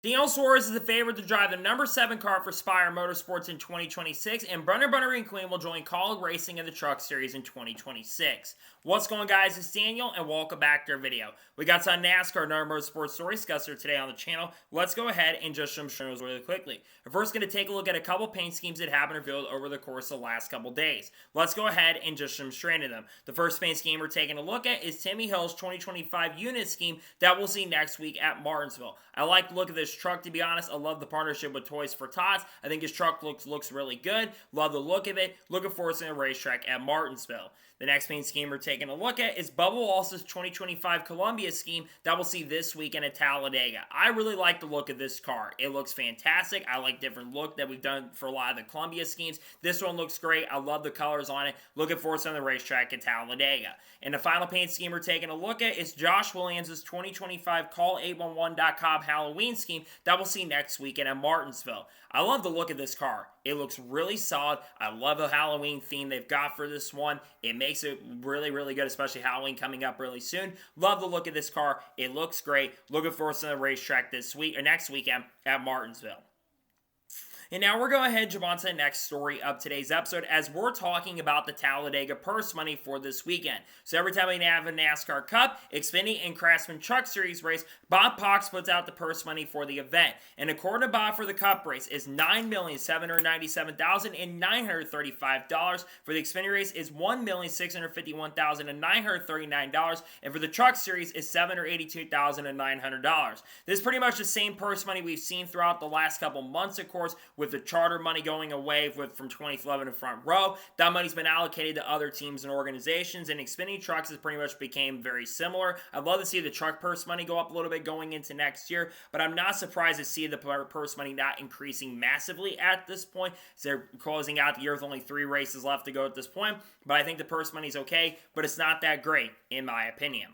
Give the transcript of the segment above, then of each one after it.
Daniel Suarez is the favorite to drive the number 7 car for Spire Motorsports in 2026, and Brennan Queen will join Kaulig Racing in the Truck Series in 2026. What's going on, guys? It's Daniel, and welcome back to our video. We got some NASCAR and other motorsports stories discussed here today on the channel. Let's go ahead and just show those really quickly. We're first going to take a look at a couple paint schemes that have been revealed over the course of the last couple days. Let's go ahead and just show straight into them. The first paint scheme we're taking a look at is Timmy Hill's 2025 unit scheme that we'll see next week at Martinsville. I like the look of this truck, to be honest. I love the partnership with Toys for Tots. I think his truck looks really good. Love the look of it. Looking forward to the racetrack at Martinsville. The next paint scheme we're taking a look at is Bubba Wallace's 2025 Columbia scheme that we'll see this weekend at Talladega. I really like the look of this car. It looks fantastic. I like different look that we've done for a lot of the Columbia schemes. This one looks great. I love the colors on it. Looking forward to the racetrack at Talladega. And the final paint scheme we're taking a look at is Josh Williams' 2025 Call811.com Halloween scheme that we'll see next weekend at Martinsville. I love the look of this car. It looks really solid. I love the Halloween theme they've got for this one. It makes it really, really good, especially Halloween coming up really soon. Love the look of this car. It looks great. Looking forward to the racetrack this week or next weekend at Martinsville. And now we're going to head on to the next story of today's episode as we're talking about the Talladega purse money for this weekend. So every time we have a NASCAR Cup, Xfinity, and Craftsman Truck Series race, Bob Cox puts out the purse money for the event. And according to Bob, for the Cup race is $9,797,935. For the Xfinity race is $1,651,939. And for the Truck Series is $782,900. This is pretty much the same purse money we've seen throughout the last couple months, of course, with the charter money going away from 2011 to Front Row. That money's been allocated to other teams and organizations, and Xfinity Trucks has pretty much became very similar. I'd love to see the truck purse money go up a little bit going into next year, but I'm not surprised to see the purse money not increasing massively at this point. So they're closing out the year with only 3 races left to go at this point, but I think the purse money's okay, but it's not that great, in my opinion.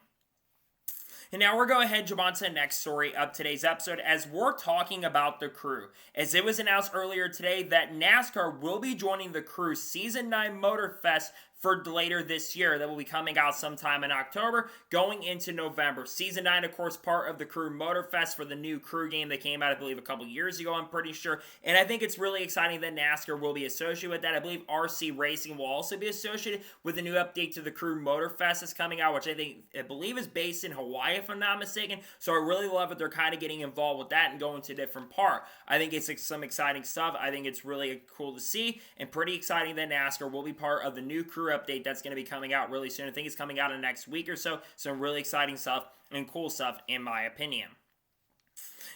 And now we're going to head on to the next story of today's episode as we're talking about the Crew. As it was announced earlier today that NASCAR will be joining the Crew Season 9 Motorfest for later this year. That will be coming out sometime in October, going into November. Season 9, of course, part of the Crew Motorfest for the new Crew game that came out, I believe, a couple years ago, I'm pretty sure. And I think it's really exciting that NASCAR will be associated with that. I believe RC Racing will also be associated with the new update to the Crew Motorfest that's coming out, which I believe is based in Hawaii, if I'm not mistaken. So I really love that they're kind of getting involved with that and going to a different park. I think it's some exciting stuff. I think it's really cool to see and pretty exciting that NASCAR will be part of the new Crew update that's going to be coming out really soon. I think it's coming out in the next week or so. Some really exciting stuff and cool stuff, in my opinion.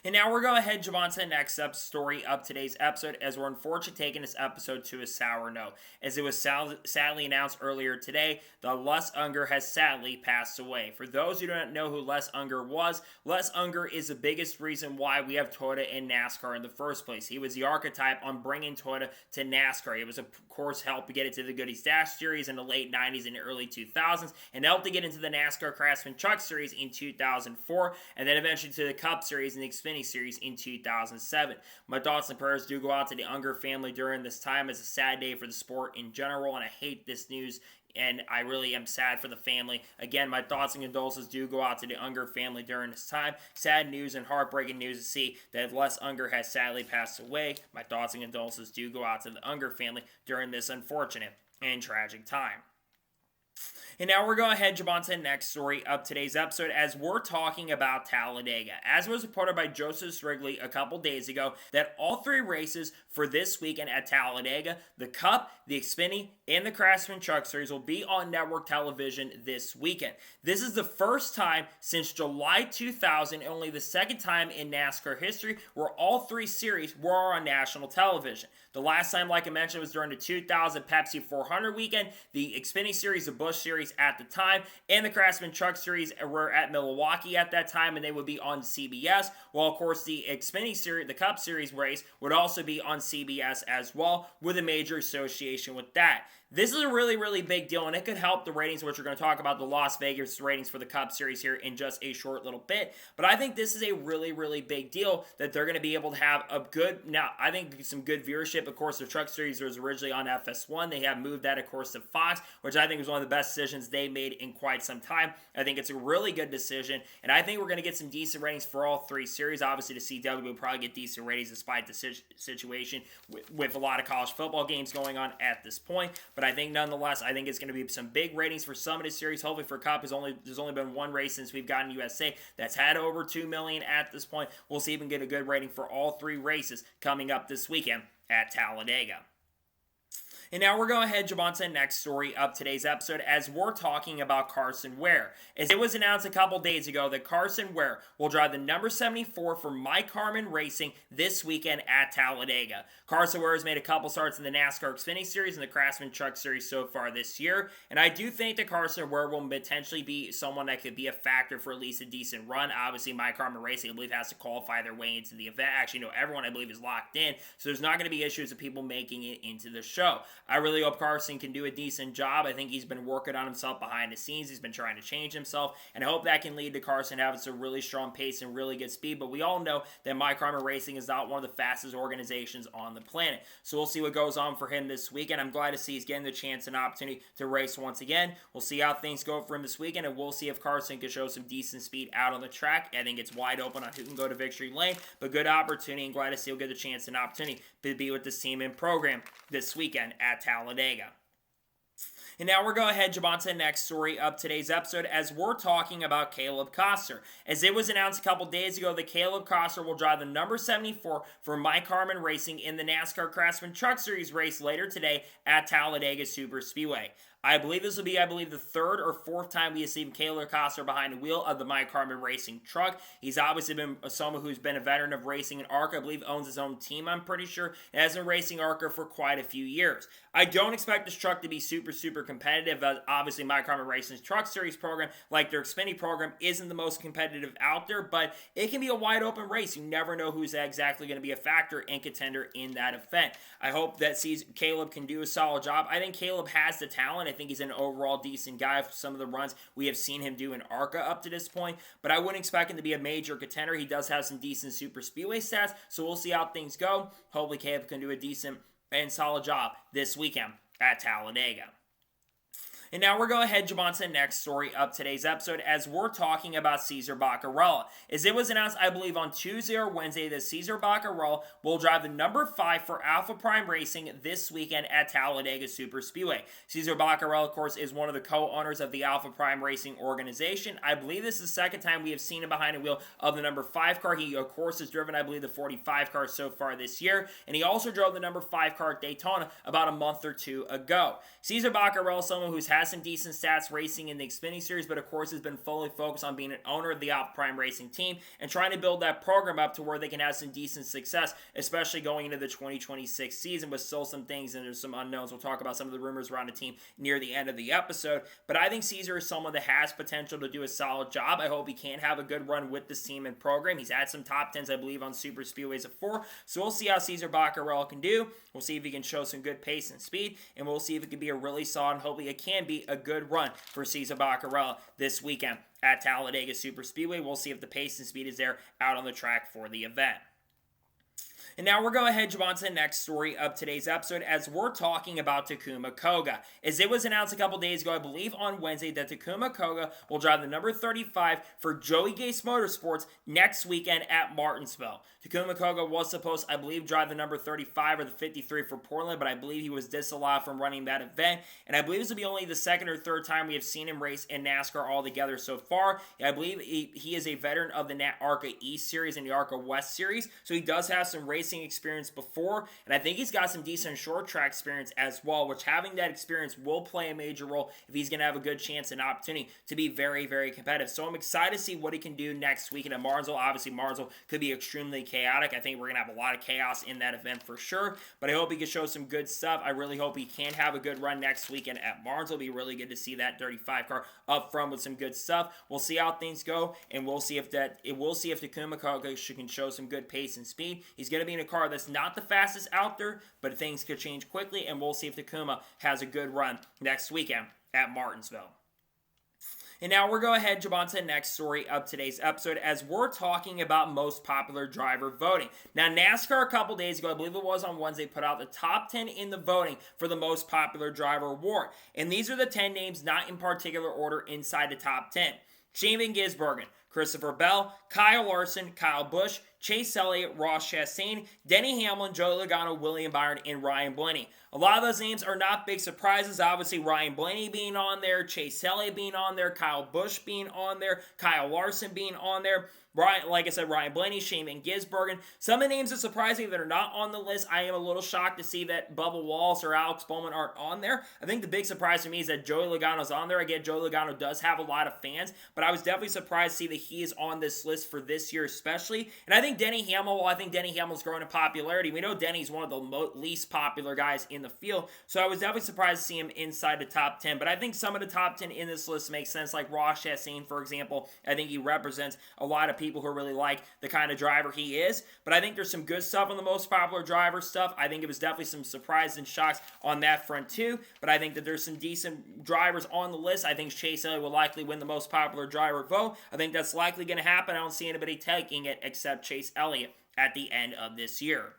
And now we're going to head on to the next story of today's episode as we're unfortunately taking this episode to a sour note. As it was sadly announced earlier today, the Les Unger has sadly passed away. For those who don't know who Les Unger was, Les Unger is the biggest reason why we have Toyota in NASCAR in the first place. He was the archetype on bringing Toyota to NASCAR. He was, of course, helped get it to the Goodies Dash Series in the late 90s and early 2000s, and helped to get into the NASCAR Craftsman Truck Series in 2004, and then eventually to the Cup Series and the Xfinity Series in 2007. My thoughts and prayers do go out to the Unger family during this time. It's a sad day for the sport in general, and I hate this news, and I really am sad for the family. Again, my thoughts and condolences do go out to the Unger family during this time. Sad news and heartbreaking news to see that Les Unger has sadly passed away. My thoughts and condolences do go out to the Unger family during this unfortunate and tragic time. And now we're going to head on to the next story of today's episode as we're talking about Talladega. As was reported by Joseph Wrigley a couple days ago, that all 3 races for this weekend at Talladega, the Cup, the Xfinity, and the Craftsman Truck Series will be on network television this weekend. This is the first time since July 2000, and only the second time in NASCAR history where all 3 series were on national television. The last time, like I mentioned, was during the 2000 Pepsi 400 weekend, the Xfinity Series, the Busch Series at the time, and the Craftsman Truck Series were at Milwaukee at that time, and they would be on CBS, while of course the Xfinity Series, the Cup Series race, would also be on CBS as well, with a major association with that. This is a really, really big deal, and it could help the ratings, which we're going to talk about the Las Vegas ratings for the Cup Series here in just a short little bit. But I think this is a really, really big deal that they're going to be able to have a good, now I think some good viewership. Of course, the Truck Series was originally on FS1. They have moved that, of course, to Fox, which I think was one of the best decisions they made in quite some time. I think it's a really good decision, and I think we're going to get some decent ratings for all three series. Obviously, the CW will probably get decent ratings despite the situation with a lot of college football games going on at this point, but I think nonetheless, I think it's going to be some big ratings for some of the series. Hopefully for Cup, there's only been one race since we've gotten USA that's had over 2 million at this point. We'll see if we can get a good rating for all three races coming up this weekend at Talladega. And now we're going ahead and jump on to the next story of today's episode as we're talking about Carson Ware. As it was announced a couple days ago that Carson Ware will drive the number 74 for Mike Harmon Racing this weekend at Talladega. Carson Ware has made a couple starts in the NASCAR Xfinity Series and the Craftsman Truck Series so far this year, and I do think that Carson Ware will potentially be someone that could be a factor for at least a decent run. Obviously, Mike Harmon Racing, I believe, has to qualify their way into the event. Actually, no, everyone, I believe, is locked in, so there's not going to be issues of people making it into the show. I really hope Carson can do a decent job. I think he's been working on himself behind the scenes. He's been trying to change himself, and I hope that can lead to Carson having some really strong pace and really good speed. But we all know that Mike Harmon Racing is not one of the fastest organizations on the planet. So we'll see what goes on for him this weekend. I'm glad to see he's getting the chance and opportunity to race once again. We'll see how things go for him this weekend, and we'll see if Carson can show some decent speed out on the track. I think it's wide open on who can go to victory lane, but good opportunity, and glad to see he'll get the chance and opportunity to be with this team and program this weekend at Talladega. And now we're going ahead and jump on to the next story of today's episode as we're talking about Caleb Koster. As it was announced a couple days ago that Caleb Koster will drive the number 74 for Mike Harmon Racing in the NASCAR Craftsman Truck Series race later today at Talladega Superspeedway. I believe this will be, the third or fourth time we have seen Caleb Koster behind the wheel of the Mike Harmon Racing truck. He's obviously been someone who's been a veteran of racing in ARCA. I believe owns his own team, I'm pretty sure, and has been racing ARCA for quite a few years. I don't expect this truck to be super competitive. Obviously, Mike Harmon Racing's Truck Series program, like their Xfinity program, isn't the most competitive out there, but it can be a wide open race. You never know who's exactly going to be a factor and contender in that event. I hope that Caleb can do a solid job. I think Caleb has the talent. I think he's an overall decent guy for some of the runs we have seen him do in ARCA up to this point, but I wouldn't expect him to be a major contender. He does have some decent super speedway stats, so we'll see how things go. Hopefully Caleb can do a decent and solid job this weekend at Talladega. And now we're going ahead and jump on to the next story of today's episode as we're talking about Cesar Baccarella. As it was announced, I believe, on Tuesday or Wednesday that Cesar Baccarella will drive the number 5 for Alpha Prime Racing this weekend at Talladega Superspeedway. Cesar Baccarella, of course, is one of the co-owners of the Alpha Prime Racing organization. I believe this is the second time we have seen him behind the wheel of the number 5 car. He, of course, has driven, I believe, the 45 car so far this year, and he also drove the number 5 car at Daytona about a month or two ago. Cesar Baccarella is someone who's had some decent stats racing in the Xfinity Series, but of course has been fully focused on being an owner of the Alpha Prime Racing team and trying to build that program up to where they can have some decent success, especially going into the 2026 season with still some things and there's some unknowns. We'll talk about some of the rumors around the team near the end of the episode, but I think Cesar is someone that has potential to do a solid job. I hope he can have a good run with this team and program. He's had some top 10s, I believe, on super speedways before, so we'll see how Cesar Baccarella can do. We'll see if he can show some good pace and speed, and we'll see if it can be a really solid, and hopefully it can be a good run for Cesar Baccarella this weekend at Talladega Superspeedway. We'll see if the pace and speed is there out on the track for the event. And now we're going ahead and jump on to the next story of today's episode as we're talking about Takuma Koga. As it was announced a couple days ago, I believe on Wednesday, that Takuma Koga will drive the number 35 for Joey Gase Motorsports next weekend at Martinsville. Takuma Koga was supposed, I believe, drive the number 35 or the 53 for Portland, but I believe he was disallowed from running that event, and I believe this will be only the second or third time we have seen him race in NASCAR altogether so far. I believe he is a veteran of the ARCA East Series and the ARCA West Series, so he does have some racing experience before, and I think he's got some decent short track experience as well, which having that experience will play a major role if he's going to have a good chance and opportunity to be very competitive. So I'm excited to see what he can do next weekend at Martinsville. Obviously, Martinsville could be extremely chaotic. I think we're going to have a lot of chaos in that event for sure, but I hope he can show some good stuff. I really hope he can have a good run next weekend at Martinsville. It'll be really good to see that 35 car up front with some good stuff. We'll see how things go, and we'll see if Takuma Koga can show some good pace and speed. He's going to be in a car that's not the fastest out there, but things could change quickly, and we'll see if Takuma has a good run next weekend at Martinsville. And now we're going to jump on to the next story of today's episode as we're talking about most popular driver voting. Now, NASCAR a couple days ago, I believe it was on Wednesday, put out the top 10 in the voting for the most popular driver award. And these are the 10 names, not in particular order, inside the top 10. Shane Van Gisbergen, Christopher Bell, Kyle Larson, Kyle Busch, Chase Elliott, Ross Chastain, Denny Hamlin, Joey Logano, William Byron, and Ryan Blaney. A lot of those names are not big surprises. Obviously, Ryan Blaney being on there, Chase Elliott being on there, Kyle Busch being on there, Kyle Larson being on there. Like I said, Ryan Blaney, Shane Van Gisbergen. Some of the names that surprise me that are not on the list. I am a little shocked to see that Bubba Wallace or Alex Bowman aren't on there. I think the big surprise to me is that Joey Logano's on there. Again, Joey Logano does have a lot of fans, but I was definitely surprised to see that he is on this list for this year especially. And I think Denny Hamlin, well, I think Denny Hamlin's growing in popularity. We know Denny's one of the least popular guys in the field, so I was definitely surprised to see him inside the top 10. But I think some of the top 10 in this list make sense, like Ross Chastain, for example. I think he represents a lot of people who really like the kind of driver he is. But I think there's some good stuff on the most popular driver stuff. I think it was definitely some surprises and shocks on that front too. But I think that there's some decent drivers on the list. I think Chase Elliott will likely win the most popular driver vote. I think that's likely going to happen. I don't see anybody taking it except Chase Elliott at the end of this year.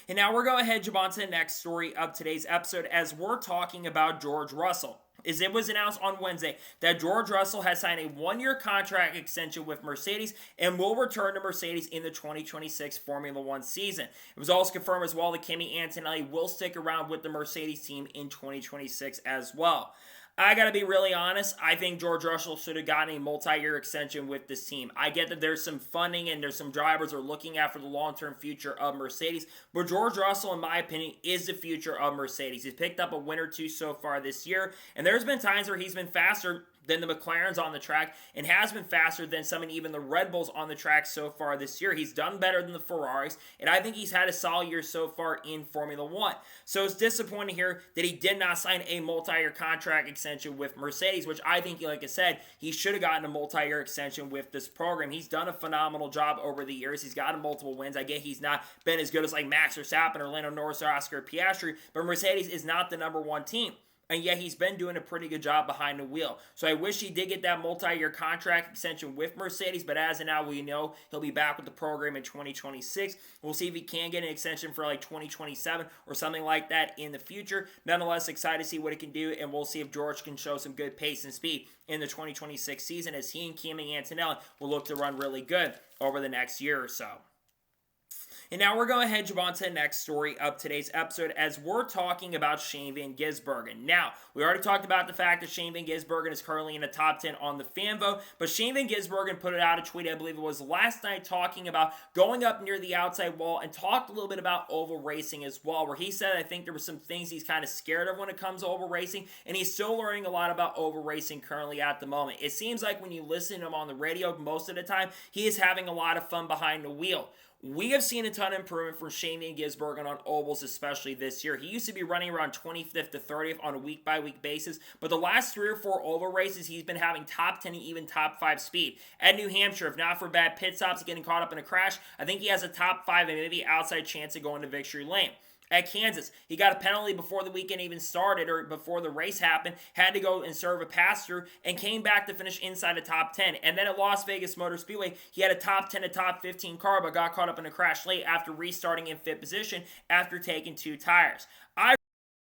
And now we're going to jump on to the next story of today's episode as we're talking about George Russell. As it was announced on Wednesday that George Russell has signed a one-year contract extension with Mercedes and will return to Mercedes in the 2026 Formula One season. It was also confirmed as well that Kimi Antonelli will stick around with the Mercedes team in 2026 as well. I gotta be really honest, I think George Russell should have gotten a multi-year extension with this team. I get that there's some funding and there's some drivers who are looking after the long-term future of Mercedes, but George Russell, in my opinion, is the future of Mercedes. He's picked up a win or two so far this year, and there's been times where he's been faster than the McLarens on the track and has been faster than some and even the Red Bulls on the track so far this year. He's done better than the Ferraris, and I think he's had a solid year so far in Formula One. So it's disappointing here that he did not sign a multi-year contract extension with Mercedes, which I think, like I said, he should have gotten a multi-year extension with this program. He's done a phenomenal job over the years. He's gotten multiple wins. I get he's not been as good as like Max Verstappen or Lando Norris or Oscar Piastri, but Mercedes is not the number one team. And yet he's been doing a pretty good job behind the wheel. So I wish he did get that multi-year contract extension with Mercedes, but as of now, we know he'll be back with the program in 2026. We'll see if he can get an extension for like 2027 or something like that in the future. Nonetheless, excited to see what he can do, and we'll see if George can show some good pace and speed in the 2026 season as he and Kimi Antonelli will look to run really good over the next year or so. And now we're going to jump on to the next story of today's episode as we're talking about Shane Van Gisbergen. Now, we already talked about the fact that Shane Van Gisbergen is currently in the top 10 on the fan vote, but Shane Van Gisbergen put out a tweet, I believe it was last night, talking about going up near the outside wall and talked a little bit about oval racing as well, where he said, I think there were some things he's kind of scared of when it comes to oval racing, and he's still learning a lot about oval racing currently at the moment. It seems like when you listen to him on the radio most of the time, he is having a lot of fun behind the wheel. We have seen a ton of improvement from Shane Van Gisbergen on ovals, especially this year. He used to be running around 25th to 30th on a week-by-week basis, but the last 3 or 4 oval races, he's been having top 10 and even top 5 speed. At New Hampshire, if not for bad pit stops getting caught up in a crash, I think he has a top 5 and maybe outside chance of going to victory lane. At Kansas, he got a penalty before the weekend even started or before the race happened, had to go and serve a pass-through, and came back to finish inside the top 10. And then at Las Vegas Motor Speedway, he had a top 10 to top 15 car, but got caught up in a crash late after restarting in 5th position after taking 2 tires. I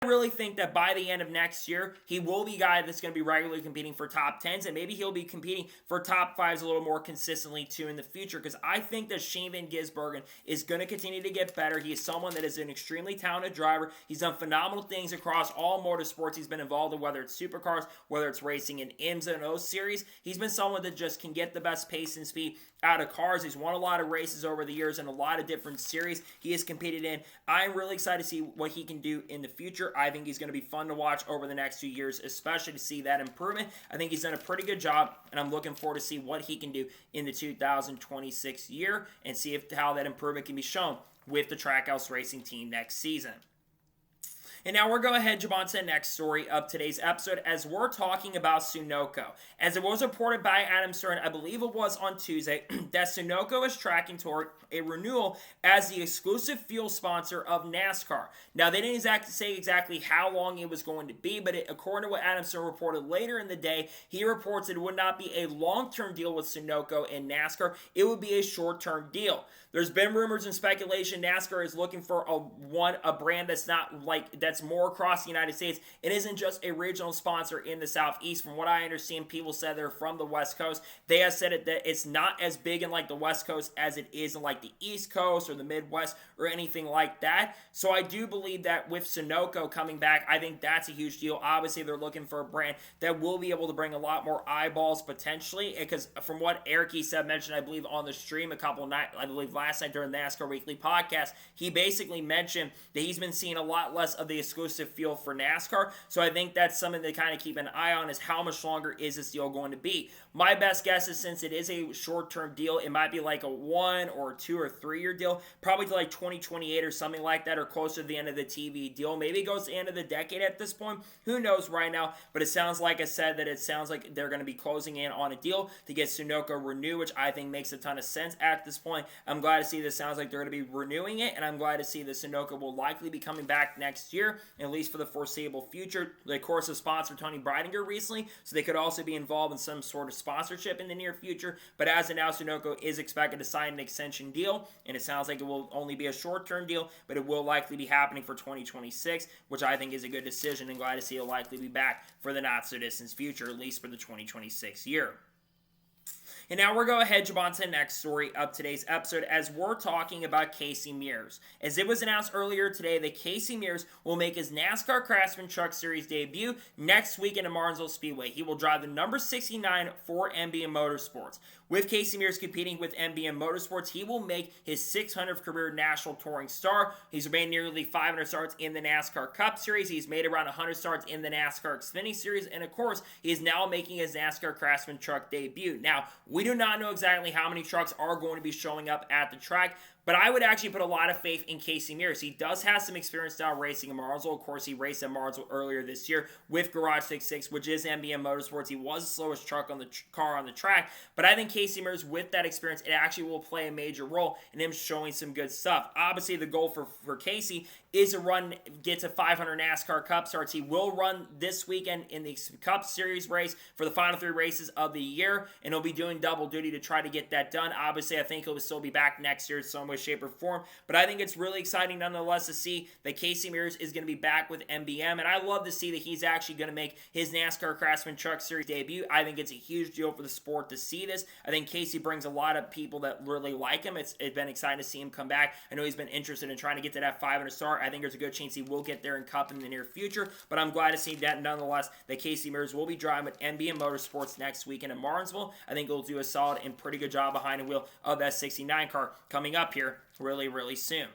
really think that by the end of next year, he will be a guy that's going to be regularly competing for top 10s, and maybe he'll be competing for top 5s a little more consistently too in the future, because I think that Shane Van Gisbergen is going to continue to get better. He is someone that is an extremely talented driver. He's done phenomenal things across all motorsports he's been involved in, whether it's supercars, whether it's racing in IMSA and O Series. He's been someone that just can get the best pace and speed out of cars. He's won a lot of races over the years in a lot of different series he has competed in. I'm really excited to see what he can do in the future. I think he's going to be fun to watch over the next few years, especially to see that improvement. I think he's done a pretty good job, and I'm looking forward to see what he can do in the 2026 year and see how that improvement can be shown with the Trackhouse Racing team next season. And now we're going ahead and jump on to the next story of today's episode as we're talking about Sunoco. As it was reported by Adam Stern, I believe it was on Tuesday, that Sunoco is tracking toward a renewal as the exclusive fuel sponsor of NASCAR. Now, they didn't say exactly how long it was going to be, but according to what Adam Stern reported later in the day, he reports that it would not be a long-term deal with Sunoco and NASCAR. It would be a short-term deal. There's been rumors and speculation NASCAR is looking for a brand that's not that's more across the United States. It isn't just a regional sponsor in the Southeast. From what I understand, people said they're from the West Coast. They have said that it's not as big in the West Coast as it is in the East Coast or the Midwest or anything like that. So I do believe that with Sunoco coming back, I think that's a huge deal. Obviously, they're looking for a brand that will be able to bring a lot more eyeballs potentially, because from what Eric mentioned, I believe on the stream a couple nights, I believe last night during the NASCAR Weekly podcast, he basically mentioned that he's been seeing a lot less of the exclusive fuel for NASCAR. So I think that's something to kind of keep an eye on, is how much longer is this deal going to be. My best guess is, since it is a short-term deal, it might be a 1 or 2 or 3 year deal, probably to 2028 or something like that, or closer to the end of the TV deal. Maybe it goes to the end of the decade at this point. Who knows right now? But it sounds like it sounds like they're going to be closing in on a deal to get Sunoco renewed, which I think makes a ton of sense at this point. I'm glad to see this. Sounds like they're going to be renewing it, and I'm glad to see that Sunoco will likely be coming back next year, at least for the foreseeable future. They, of course, have sponsored Tony Breidinger recently, so they could also be involved in some sort of sponsorship in the near future. But as of now, Sunoco is expected to sign an extension deal, and it sounds like it will only be a short-term deal, but it will likely be happening for 2026, which I think is a good decision, and glad to see it likely be back for the not-so-distant future, at least for the 2026 year. And now we're going ahead and jump on to the next story of today's episode as we're talking about Casey Mears. As it was announced earlier today that Casey Mears will make his NASCAR Craftsman Truck Series debut next weekend at Martinsville Speedway. He will drive the number 69 for NBM Motorsports. With Casey Mears competing with NBM Motorsports, he will make his 600th career national touring star. He's made nearly 500 starts in the NASCAR Cup Series. He's made around 100 starts in the NASCAR Xfinity Series. And of course, he is now making his NASCAR Craftsman truck debut. Now, we do not know exactly how many trucks are going to be showing up at the track, but I would actually put a lot of faith in Casey Mears. He does have some experience now racing in Martinsville. Of course, he raced at Martinsville earlier this year with Garage 66, which is NBM Motorsports. He was the slowest car on the track, but I think Casey Mears, with that experience, it actually will play a major role in him showing some good stuff. Obviously, the goal for Casey is to get to 500 NASCAR Cup starts. He will run this weekend in the Cup Series race for the final 3 races of the year, and he'll be doing double duty to try to get that done. Obviously, I think he'll still be back next year in some way, shape, or form, but I think it's really exciting nonetheless to see that Casey Mears is going to be back with NBM, and I love to see that he's actually going to make his NASCAR Craftsman Truck Series debut. I think it's a huge deal for the sport to see this. I think Casey brings a lot of people that really like him. It's been exciting to see him come back. I know he's been interested in trying to get to that 500 star. I think there's a good chance he will get there in Cup in the near future, but I'm glad to see that nonetheless that Casey Mears will be driving with NBM Motorsports next weekend in Martinsville. I think he'll do a solid and pretty good job behind the wheel of that 69 car coming up here really, really soon.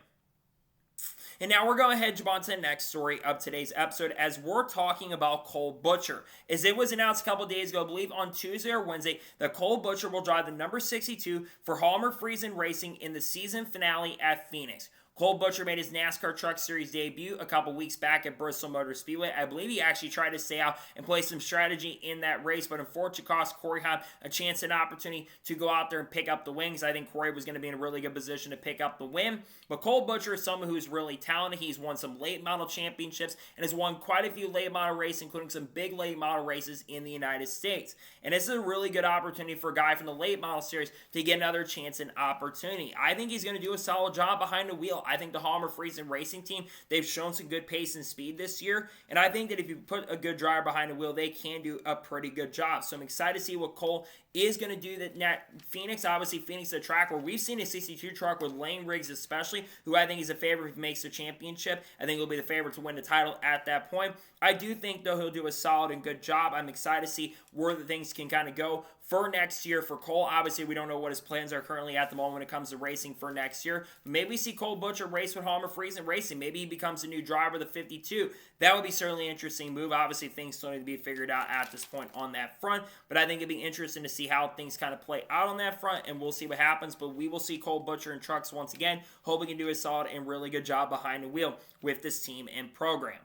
And now we're going ahead and jump on to the next story of today's episode as we're talking about Cole Butcher. As it was announced a couple days ago, I believe on Tuesday or Wednesday, that Cole Butcher will drive the number 62 for Halmer Friesen Racing in the season finale at Phoenix. Cole Butcher made his NASCAR Truck Series debut a couple weeks back at Bristol Motor Speedway. I believe he actually tried to stay out and play some strategy in that race, but unfortunately cost Corey Heim a chance and opportunity to go out there and pick up the win, because I think Corey was going to be in a really good position to pick up the win. But Cole Butcher is someone who's really talented. He's won some late model championships and has won quite a few late model races, including some big late model races in the United States. And this is a really good opportunity for a guy from the late model series to get another chance and opportunity. I think he's going to do a solid job behind the wheel. I think the Halmer Friesen Racing team, they've shown some good pace and speed this year, and I think that if you put a good driver behind the wheel, they can do a pretty good job. So I'm excited to see what Cole is going to do. That Phoenix, obviously Phoenix is a track where we've seen a 62 truck with Lane Riggs especially, who I think is a favorite if he makes the championship. I think he'll be the favorite to win the title at that point. I do think, though, he'll do a solid and good job. I'm excited to see where the things can kind of go for next year for Cole. Obviously, we don't know what his plans are currently at the moment when it comes to racing for next year. Maybe we see Cole Butcher race with Halmer Friesen Racing. Maybe he becomes a new driver of the 52. That would be certainly an interesting move. Obviously, things still need to be figured out at this point on that front, but I think it'd be interesting to see how things kind of play out on that front, and we'll see what happens. But we will see Cole Butcher in trucks once again. Hope he can do a solid and really good job behind the wheel with this team and program.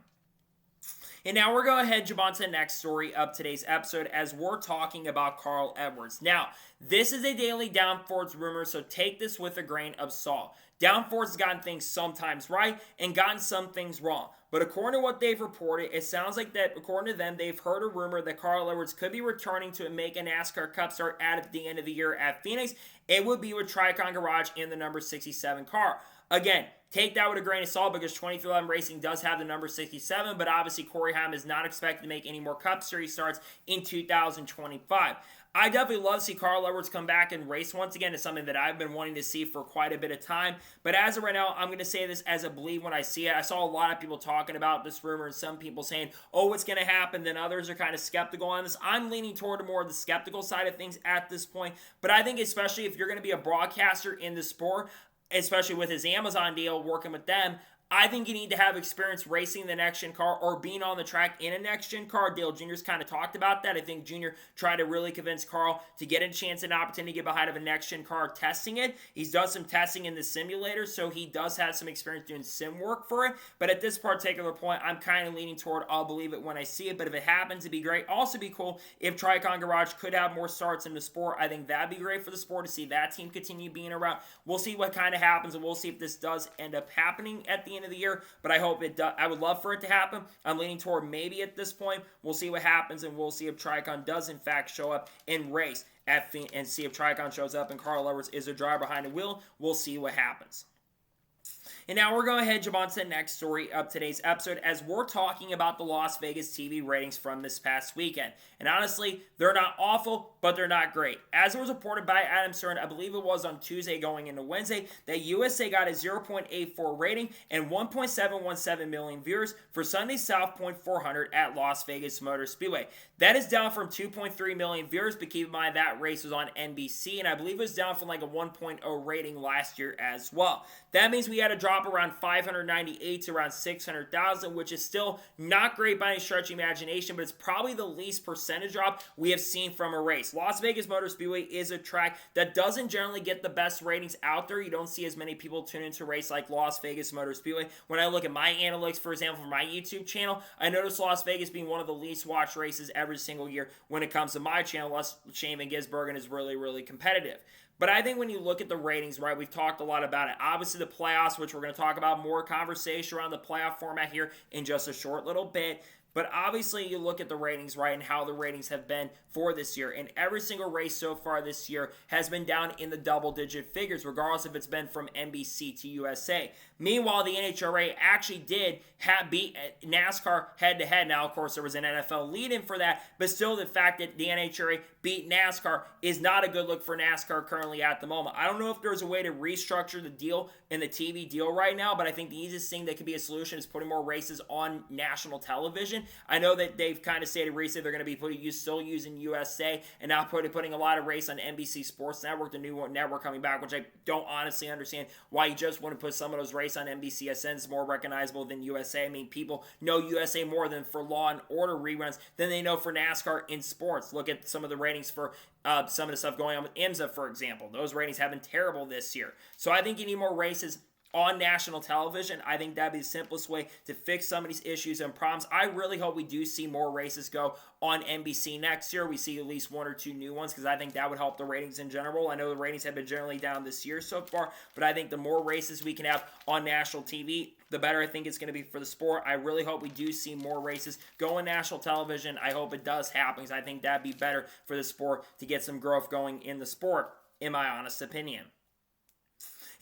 And now we're going to head on to the next story of today's episode as we're talking about Carl Edwards. Now, this is a daily downforce rumor, so take this with a grain of salt. Downforce has gotten things sometimes right and gotten some things wrong. But according to what they've reported, it sounds like that, according to them, they've heard a rumor that Carl Edwards could be returning to make a NASCAR Cup start at the end of the year at Phoenix. It would be with Tricon Garage in the number 67 car. Again, take that with a grain of salt because 2311 Racing does have the number 67, but obviously Corey Heim is not expected to make any more Cup Series starts in 2025. I definitely love to see Carl Edwards come back and race once again. It's something that I've been wanting to see for quite a bit of time. But as of right now, I'm going to say this as a believe when I see it. I saw a lot of people talking about this rumor and some people saying, oh, it's going to happen. Then others are kind of skeptical on this. I'm leaning toward more of the skeptical side of things at this point. But I think especially if you're going to be a broadcaster in the sport, especially with his Amazon deal, working with them, I think you need to have experience racing the next-gen car or being on the track in a next-gen car. Dale Jr.'s kind of talked about that. I think Jr. tried to really convince Carl to get a chance and opportunity to get behind of a next-gen car testing it. He's done some testing in the simulator, so he does have some experience doing sim work for it. But at this particular point, I'm kind of leaning toward I'll believe it when I see it. But if it happens, it'd be great. Also be cool if Tricon Garage could have more starts in the sport. I think that'd be great for the sport to see that team continue being around. We'll see what kind of happens, and we'll see if this does end up happening at the end of the year, but I hope it does. I would love for it to happen. I'm leaning toward maybe at this point. We'll see what happens, and we'll see if Tricon does in fact show up and race at and see if Tricon shows up and Carl Edwards is a driver behind the wheel. We'll see what happens. And now we're going to head on to the next story of today's episode as we're talking about the Las Vegas TV ratings from this past weekend. And honestly, they're not awful, but they're not great. As it was reported by Adam Stern, I believe it was on Tuesday going into Wednesday, that USA got a 0.84 rating and 1.717 million viewers for Sunday's South Point 400 at Las Vegas Motor Speedway. That is down from 2.3 million viewers, but keep in mind that race was on NBC, and I believe it was down from like a 1.0 rating last year as well. That means we had a drop around 598 to around 600,000, which is still not great by any stretch of imagination, but it's probably the least percentage drop we have seen from a race. Las Vegas Motor Speedway is a track that doesn't generally get the best ratings out there. You don't see as many people tune into a race like Las Vegas Motor Speedway. When I look at my analytics, for example, for my YouTube channel, I notice Las Vegas being one of the least watched races every single year when it comes to my channel, unless Shane and Gisbergen is really, really competitive. But I think when you look at the ratings, right, we've talked a lot about it. Obviously, the playoffs, which we're going to talk about more conversation around the playoff format here in just a short little bit. But obviously, you look at the ratings, right, and how the ratings have been for this year. And every single race so far this year has been down in the double-digit figures, regardless if it's been from NBC to USA. Meanwhile, the NHRA actually did beat NASCAR head-to-head. Now, of course, there was an NFL lead-in for that, but still the fact that the NHRA beat NASCAR is not a good look for NASCAR currently at the moment. I don't know if there's a way to restructure the deal in the TV deal right now, but I think the easiest thing that could be a solution is putting more races on national television. I know that they've kind of stated recently they're going to be still using USA and not putting a lot of race on NBC Sports Network, the new network coming back, which I don't honestly understand why you just want to put some of those races on NBCSN. It's more recognizable than USA. I mean, people know USA more than for Law and Order reruns than they know for NASCAR in sports. Look at some of the ratings for some of the stuff going on with IMSA, for example. Those ratings have been terrible this year. So I think you need more races on national television. I think that'd be the simplest way to fix some of these issues and problems. I really hope we do see more races go on NBC next year. We see at least one or two new ones because I think that would help the ratings in general. I know the ratings have been generally down this year so far, but I think the more races we can have on national TV, the better I think it's going to be for the sport. I really hope we do see more races go on national television. I hope it does happen because I think that'd be better for the sport to get some growth going in the sport, in my honest opinion.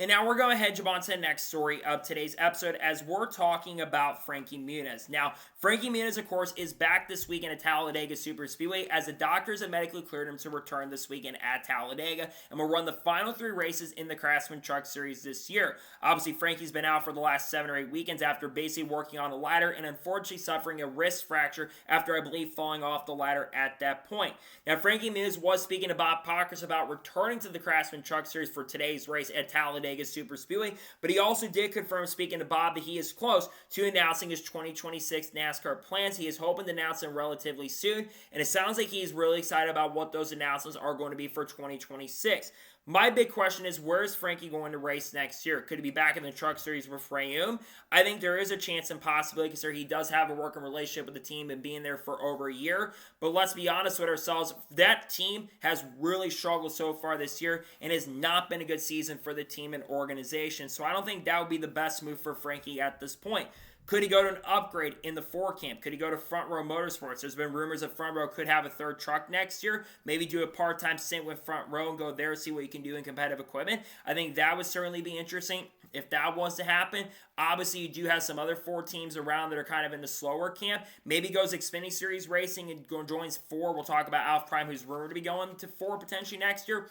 And now we're going to head on to the next story of today's episode as we're talking about Frankie Muniz. Now, Frankie Muniz, of course, is back this weekend at Talladega Super Speedway as the doctors have medically cleared him to return this weekend at Talladega and will run the final 3 races in the Craftsman Truck Series this year. Obviously, Frankie's been out for the last 7 or 8 weekends after basically working on a ladder and unfortunately suffering a wrist fracture after, I believe, falling off the ladder at that point. Now, Frankie Muniz was speaking to Bob Pockrass about returning to the Craftsman Truck Series for today's race at Talladega Super Speedway, but he also did confirm, speaking to Bob, that he is close to announcing his 2026 NASCAR NASCAR plans. He is hoping to announce them relatively soon, and it sounds like he's really excited about what those announcements are going to be for 2026. My big question is, where is Frankie going to race next year? Could he be back in the Truck Series with Frayum? I think there is a chance and possibility, because he does have a working relationship with the team and being there for over a year. But let's be honest with ourselves, that team has really struggled so far this year and has not been a good season for the team and organization. So I don't think that would be the best move for Frankie at this point. Could he go to an upgrade in the 4 camp? Could he go to Front Row Motorsports? There's been rumors that Front Row could have a 3rd truck next year. Maybe do a part-time stint with Front Row and go there, see what you can do in competitive equipment. I think that would certainly be interesting if that was to happen. Obviously, you do have some other 4 teams around that are kind of in the slower camp. Maybe goes Xfinity Series Racing and joins 4. We'll talk about Alf Prime, who's rumored to be going to 4 potentially next year.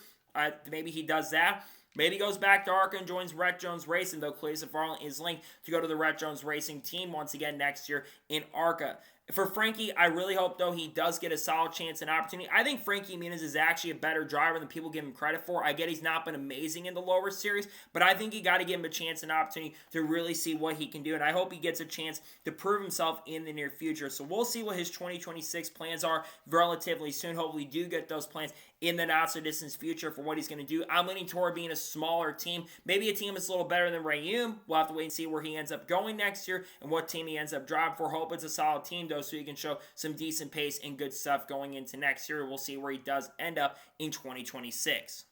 Maybe he does that. Maybe he goes back to ARCA and joins Rhett Jones Racing, though Clay Farland is linked to go to the Rhett Jones Racing team once again next year in ARCA. For Frankie, I really hope, though, he does get a solid chance and opportunity. I think Frankie Muniz is actually a better driver than people give him credit for. I get he's not been amazing in the lower series, but I think you got to give him a chance and opportunity to really see what he can do, and I hope he gets a chance to prove himself in the near future. So we'll see what his 2026 plans are relatively soon. Hopefully do get those plans in the not-so-distant future for what he's going to do. I'm leaning toward being a smaller team, maybe a team that's a little better than Rayum. We'll have to wait and see where he ends up going next year and what team he ends up driving for. Hope it's a solid team, though, so he can show some decent pace and good stuff going into next year. We'll see where he does end up in 2026.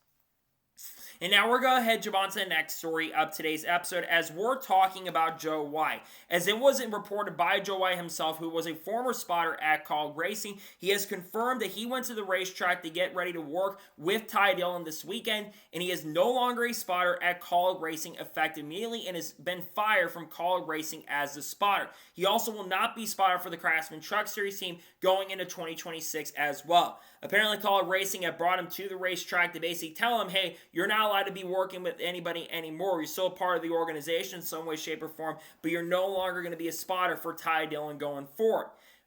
And now we're going to head on to the next story of today's episode, as we're talking about Joe White. As it wasn't reported by Joe White himself, who was a former spotter at Kaulig Racing, he has confirmed that he went to the racetrack to get ready to work with Ty Dillon this weekend, and he is no longer a spotter at Kaulig Racing effective immediately and has been fired from Kaulig Racing as the spotter. He also will not be spotter for the Craftsman Truck Series team going into 2026 as well. Apparently, Kaulig Racing had brought him to the racetrack to basically tell him, hey, you're not allowed to be working with anybody anymore. You're still part of the organization in some way, shape, or form, but you're no longer going to be a spotter for Ty Dillon going forward.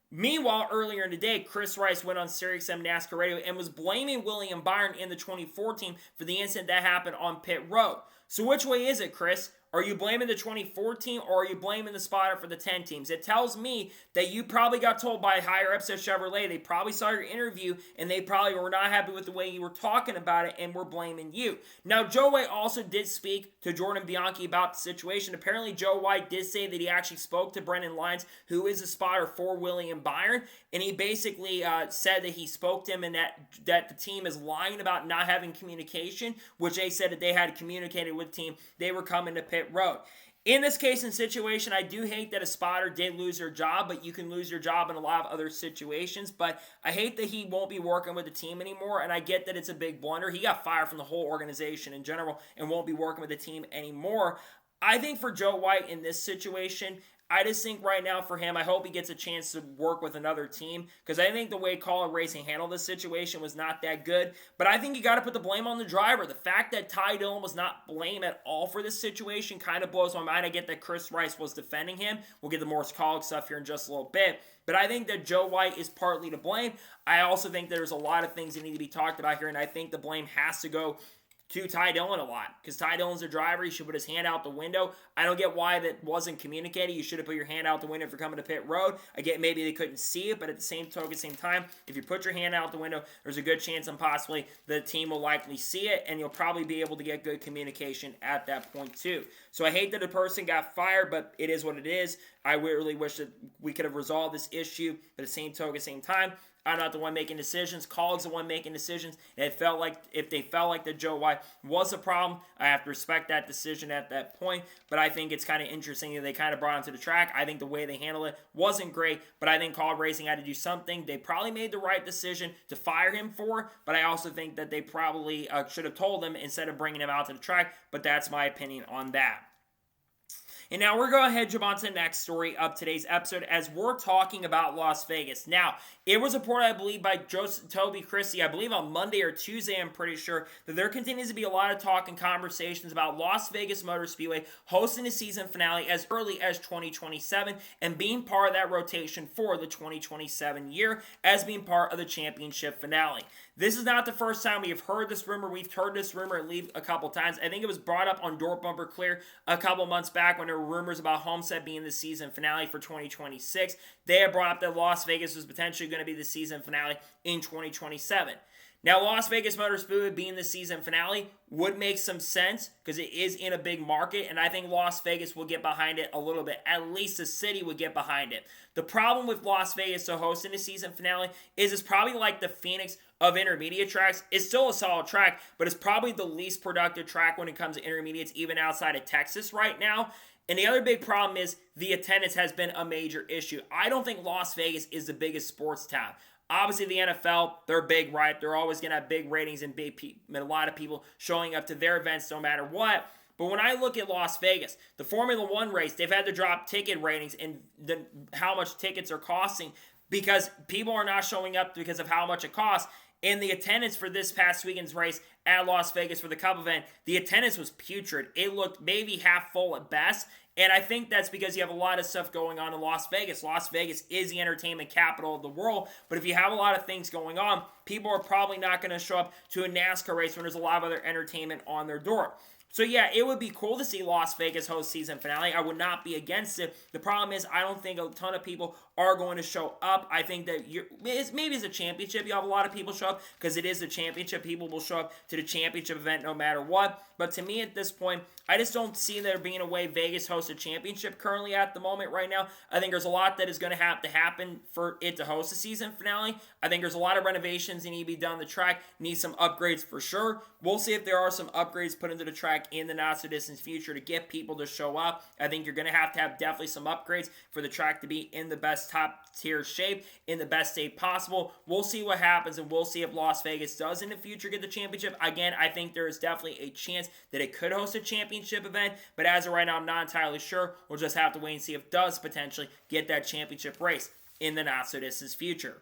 Meanwhile, earlier in the day, Chris Rice went on SiriusXM NASCAR Radio and was blaming William Byron in the 2014 for the incident that happened on pit road. So which way is it, Chris? Are you blaming the 2014 or are you blaming the spotter for the 10 teams? It tells me that you probably got told by higher ups at Chevrolet. They probably saw your interview and they probably were not happy with the way you were talking about it and were blaming you. Now, Joe White also did speak to Jordan Bianchi about the situation. Apparently, Joe White did say that he actually spoke to Brendan Lyons, who is a spotter for William Byron, and he basically said that he spoke to him and that the team is lying about not having communication, which they said that they had communicated with the team. They were coming to pit road. In this case and situation, I do hate that a spotter did lose their job, but you can lose your job in a lot of other situations. But I hate that he won't be working with the team anymore, and I get that it's a big blunder. He got fired from the whole organization in general and won't be working with the team anymore. I think for Joe White in this situation, I just think right now for him, I hope he gets a chance to work with another team, because I think the way Kaulig Racing handled this situation was not that good. But I think you got to put the blame on the driver. The fact that Ty Dillon was not blamed at all for this situation kind of blows my mind. I get that Chris Rice was defending him. We'll get the Morris Kaulig stuff here in just a little bit. But I think that Joe White is partly to blame. I also think there's a lot of things that need to be talked about here, and I think the blame has to go to Ty Dillon a lot, because Ty Dillon's a driver. He should put his hand out the window. I don't get why that wasn't communicated. You should have put your hand out the window if you're coming to pit road. I get maybe they couldn't see it, but at the same time, if you put your hand out the window, there's a good chance and possibly the team will likely see it, and you'll probably be able to get good communication at that point too. So I hate that the person got fired, but it is what it is. I really wish that we could have resolved this issue, but at the same time, I'm not the one making decisions. Kaulig's the one making decisions. And if they felt like that Joe White was a problem, I have to respect that decision at that point. But I think it's kind of interesting that they kind of brought him to the track. I think the way they handled it wasn't great, but I think Kaulig Racing had to do something. They probably made the right decision to fire him for, but I also think that they probably should have told him instead of bringing him out to the track. But that's my opinion on that. And now we're going to jump on to the next story of today's episode, as we're talking about Las Vegas. Now, it was reported, I believe, by Toby Christie, I believe on Monday or Tuesday, I'm pretty sure, that there continues to be a lot of talk and conversations about Las Vegas Motor Speedway hosting the season finale as early as 2027 and being part of that rotation for the 2027 year as being part of the championship finale. This is not the first time we have heard this rumor. We've heard this rumor at least a couple times. I think it was brought up on Door Bumper Clear a couple months back when there were rumors about Homestead being the season finale for 2026. They have brought up that Las Vegas was potentially going to be the season finale in 2027. Now, Las Vegas Motor Speedway being the season finale would make some sense because it is in a big market, and I think Las Vegas will get behind it a little bit. At least the city would get behind it. The problem with Las Vegas to hosting a season finale is it's probably like the Phoenix of intermediate tracks. It's still a solid track, but it's probably the least productive track when it comes to intermediates, even outside of Texas right now. And the other big problem is the attendance has been a major issue. I don't think Las Vegas is the biggest sports town. Obviously, the NFL, they're big, right? They're always going to have big ratings and a lot of people showing up to their events no matter what. But when I look at Las Vegas, the Formula One race, they've had to drop ticket ratings and how much tickets are costing because people are not showing up because of how much it costs. And the attendance for this past weekend's race at Las Vegas for the Cup event, the attendance was putrid. It looked maybe half full at best. And I think that's because you have a lot of stuff going on in Las Vegas. Las Vegas is the entertainment capital of the world. But if you have a lot of things going on, people are probably not going to show up to a NASCAR race when there's a lot of other entertainment on their door. So yeah, it would be cool to see Las Vegas host season finale. I would not be against it. The problem is I don't think a ton of people are going to show up. I think that maybe it's a championship. You have a lot of people show up because it is the championship. People will show up to the championship event no matter what. But to me at this point, I just don't see there being a way Vegas hosts a championship currently at the moment right now. I think there's a lot that is going to have to happen for it to host a season finale. I think there's a lot of renovations that need to be done on the track. Need some upgrades for sure. We'll see if there are some upgrades put into the track in the not so distant future to get people to show up. I think you're going to have definitely some upgrades for the track to be in the best top tier shape, in the best state possible. We'll see what happens, and we'll see if Las Vegas does in the future get the championship. Again, I think there is definitely a chance that it could host a championship event, but as of right now, I'm not entirely sure. We'll just have to wait and see if it does potentially get that championship race in the not so distant future.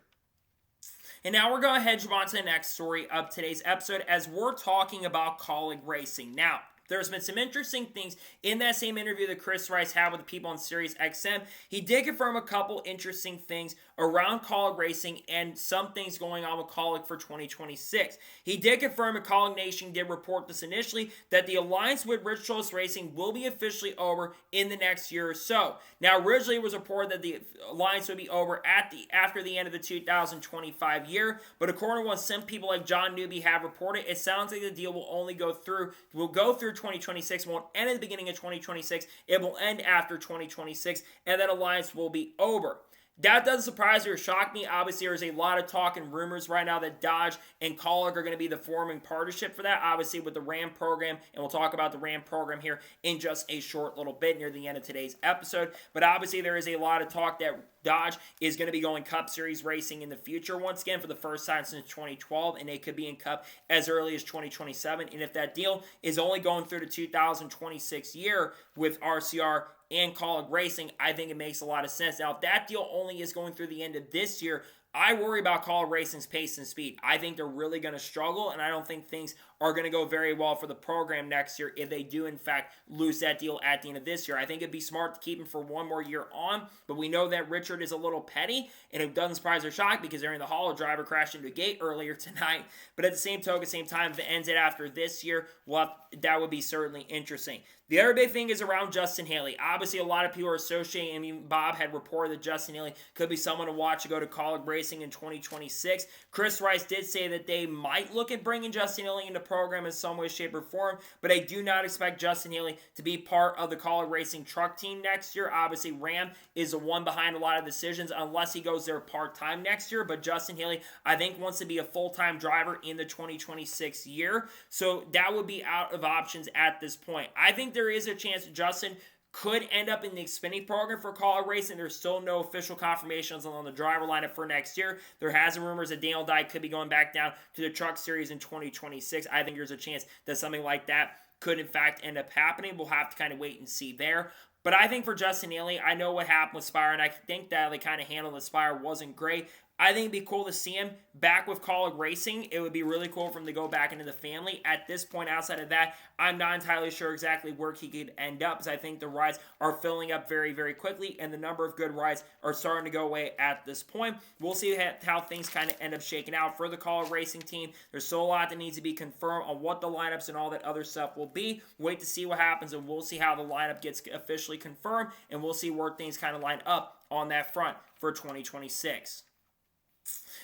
And now we're going to head on to the next story of today's episode as we're talking about Kaulig Racing. Now, there's been some interesting things in that same interview that Chris Rice had with the people on Sirius XM. He did confirm a couple interesting things around Kaulig Racing and some things going on with Kaulig for 2026. He did confirm, and Kaulig Nation did report this initially, that the alliance with Rich Choice Racing will be officially over in the next year or so. Now, originally it was reported that the alliance would be over after the end of the 2025 year, but according to what some people like John Newby have reported, it sounds like the deal will go through 2026, won't end at the beginning of 2026. It will end after 2026, and that alliance will be over. That doesn't surprise me or shock me. Obviously, there's a lot of talk and rumors right now that Dodge and Kaulig are going to be the forming partnership for that, obviously with the Ram program, and we'll talk about the Ram program here in just a short little bit near the end of today's episode. But obviously, there is a lot of talk that Dodge is going to be going Cup Series racing in the future once again for the first time since 2012, and they could be in Cup as early as 2027. And if that deal is only going through the 2026 year with RCR and Kaulig Racing, I think it makes a lot of sense. Now, if that deal only is going through the end of this year, I worry about Kaulig Racing's pace and speed. I think they're really going to struggle, and I don't think things are going to go very well for the program next year if they do, in fact, lose that deal at the end of this year. I think it'd be smart to keep him for one more year on, but we know that Richard is a little petty, and it doesn't surprise or shock because they're in the Hall, a driver crashed into a gate earlier tonight. But at the same time, if it ends it after this year, that would be certainly interesting. The other big thing is around Justin Haley. Obviously, a lot of people are associating, I mean, Bob had reported that Justin Haley could be someone to watch to go to Kaulig Racing in 2026. Chris Rice did say that they might look at bringing Justin Haley into the program in some way, shape, or form, but I do not expect Justin Haley to be part of the Kaulig Racing truck team next year. Obviously, Ram is the one behind a lot of decisions unless he goes there part-time next year, but Justin Haley, I think, wants to be a full-time driver in the 2026 year, so that would be out of options at this point. I think there is a chance that Justin could end up in the Xfinity program for Kaulig Racing. There's still no official confirmations on the driver lineup for next year. There has been rumors that Daniel Dye could be going back down to the Truck Series in 2026. I think there's a chance that something like that could in fact end up happening. We'll have to kind of wait and see there. But I think for Justin Haley, I know what happened with Spire, and I think that they kind of handled the Spire wasn't great. I think it'd be cool to see him back with Kaulig Racing. It would be really cool for him to go back into the family. At this point, outside of that, I'm not entirely sure exactly where he could end up, because I think the rides are filling up very, very quickly, and the number of good rides are starting to go away at this point. We'll see how things kind of end up shaking out for the Kaulig Racing team. There's still a lot that needs to be confirmed on what the lineups and all that other stuff will be. Wait to see what happens, and we'll see how the lineup gets officially confirmed, and we'll see where things kind of line up on that front for 2026.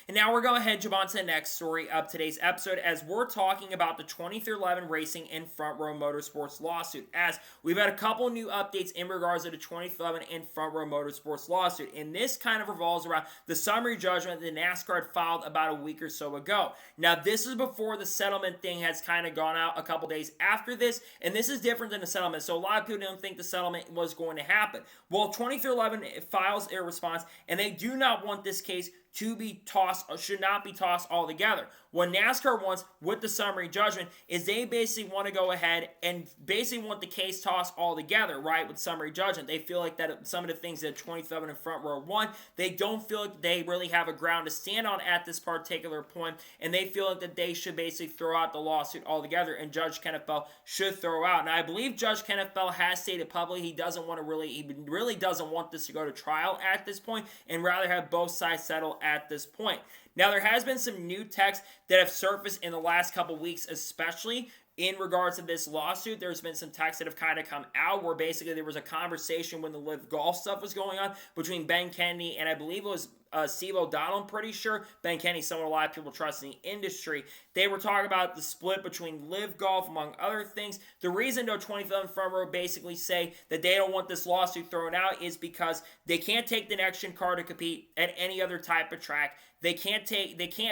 And now we're going ahead and jump on to the next story of today's episode, as we're talking about the 2311 Racing and Front Row Motorsports lawsuit, as we've had a couple new updates in regards to the 2311 and Front Row Motorsports lawsuit. And this kind of revolves around the summary judgment that NASCAR had filed about a week or so ago. Now, this is before the settlement thing has kind of gone out a couple days after this, and this is different than the settlement. So a lot of people don't think the settlement was going to happen. Well, 2311 files a response, and they do not want this case to be tossed, or should not be tossed altogether. What NASCAR wants with the summary judgment is they basically want to go ahead and basically want the case tossed altogether, right, with summary judgment. They feel like that some of the things that 27 and Front Row won, they don't feel like they really have a ground to stand on at this particular point, and they feel like that they should basically throw out the lawsuit altogether, and Judge Kenneth Bell should throw out. Now, I believe Judge Kenneth Bell has stated publicly he really doesn't want this to go to trial at this point, and rather have both sides settle at this point. Now, there has been some new texts that have surfaced in the last couple weeks, especially in regards to this lawsuit. There's been some texts that have kind of come out where basically there was a conversation when the Live Golf stuff was going on between Ben Kennedy and I believe it was Steve O'Donnell. I'm pretty sure Ben Kennedy, someone a lot of people trust in the industry. They were talking about the split between Live Golf, among other things. The reason No 27 Front Row basically say that they don't want this lawsuit thrown out is because they can't take the next gen car to compete at any other type of track. They can't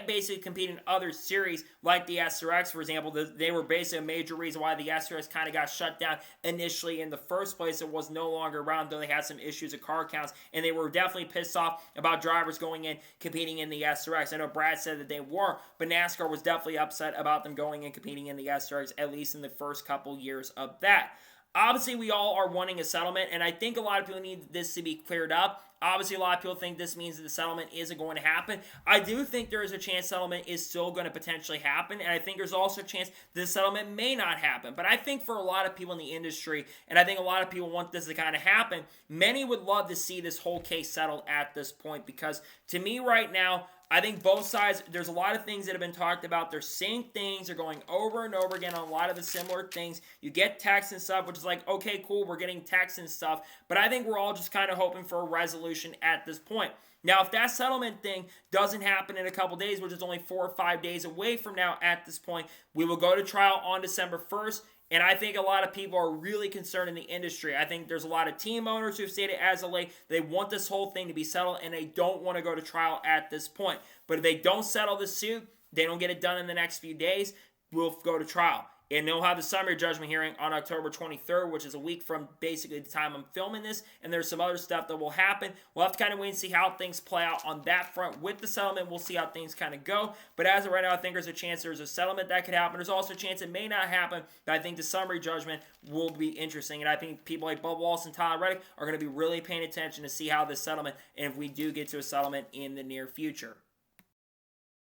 basically compete in other series like the SRX, for example. They were basically a major reason why the SRX kind of got shut down initially in the first place. It was no longer around, though they had some issues with car counts, and they were definitely pissed off about drivers going in competing in the SRX. I know Brad said that they weren't, but NASCAR was definitely upset about them going and competing in the SRX, at least in the first couple years of that. Obviously, we all are wanting a settlement, and I think a lot of people need this to be cleared up. Obviously, a lot of people think this means that the settlement isn't going to happen. I do think there is a chance settlement is still going to potentially happen, and I think there's also a chance the settlement may not happen. But I think for a lot of people in the industry, and I think a lot of people want this to kind of happen, many would love to see this whole case settled at this point, because to me right now, I think both sides, there's a lot of things that have been talked about. They're saying things, they're going over and over again on a lot of the similar things. You get texts and stuff, which is like, okay, cool, we're getting texts and stuff. But I think we're all just kind of hoping for a resolution at this point. Now, if that settlement thing doesn't happen in a couple days, which is only 4 or 5 days away from now at this point, we will go to trial on December 1st. And I think a lot of people are really concerned in the industry. I think there's a lot of team owners who've stated as of late they want this whole thing to be settled and they don't want to go to trial at this point. But if they don't settle the suit, they don't get it done in the next few days, we'll go to trial. And they'll have the summary judgment hearing on October 23rd, which is a week from basically the time I'm filming this. And there's some other stuff that will happen. We'll have to kind of wait and see how things play out on that front with the settlement. We'll see how things kind of go. But as of right now, I think there's a chance there's a settlement that could happen. There's also a chance it may not happen. But I think the summary judgment will be interesting. And I think people like Bubba Wallace and Tyler Reddick are going to be really paying attention to see how this settlement, and if we do get to a settlement in the near future.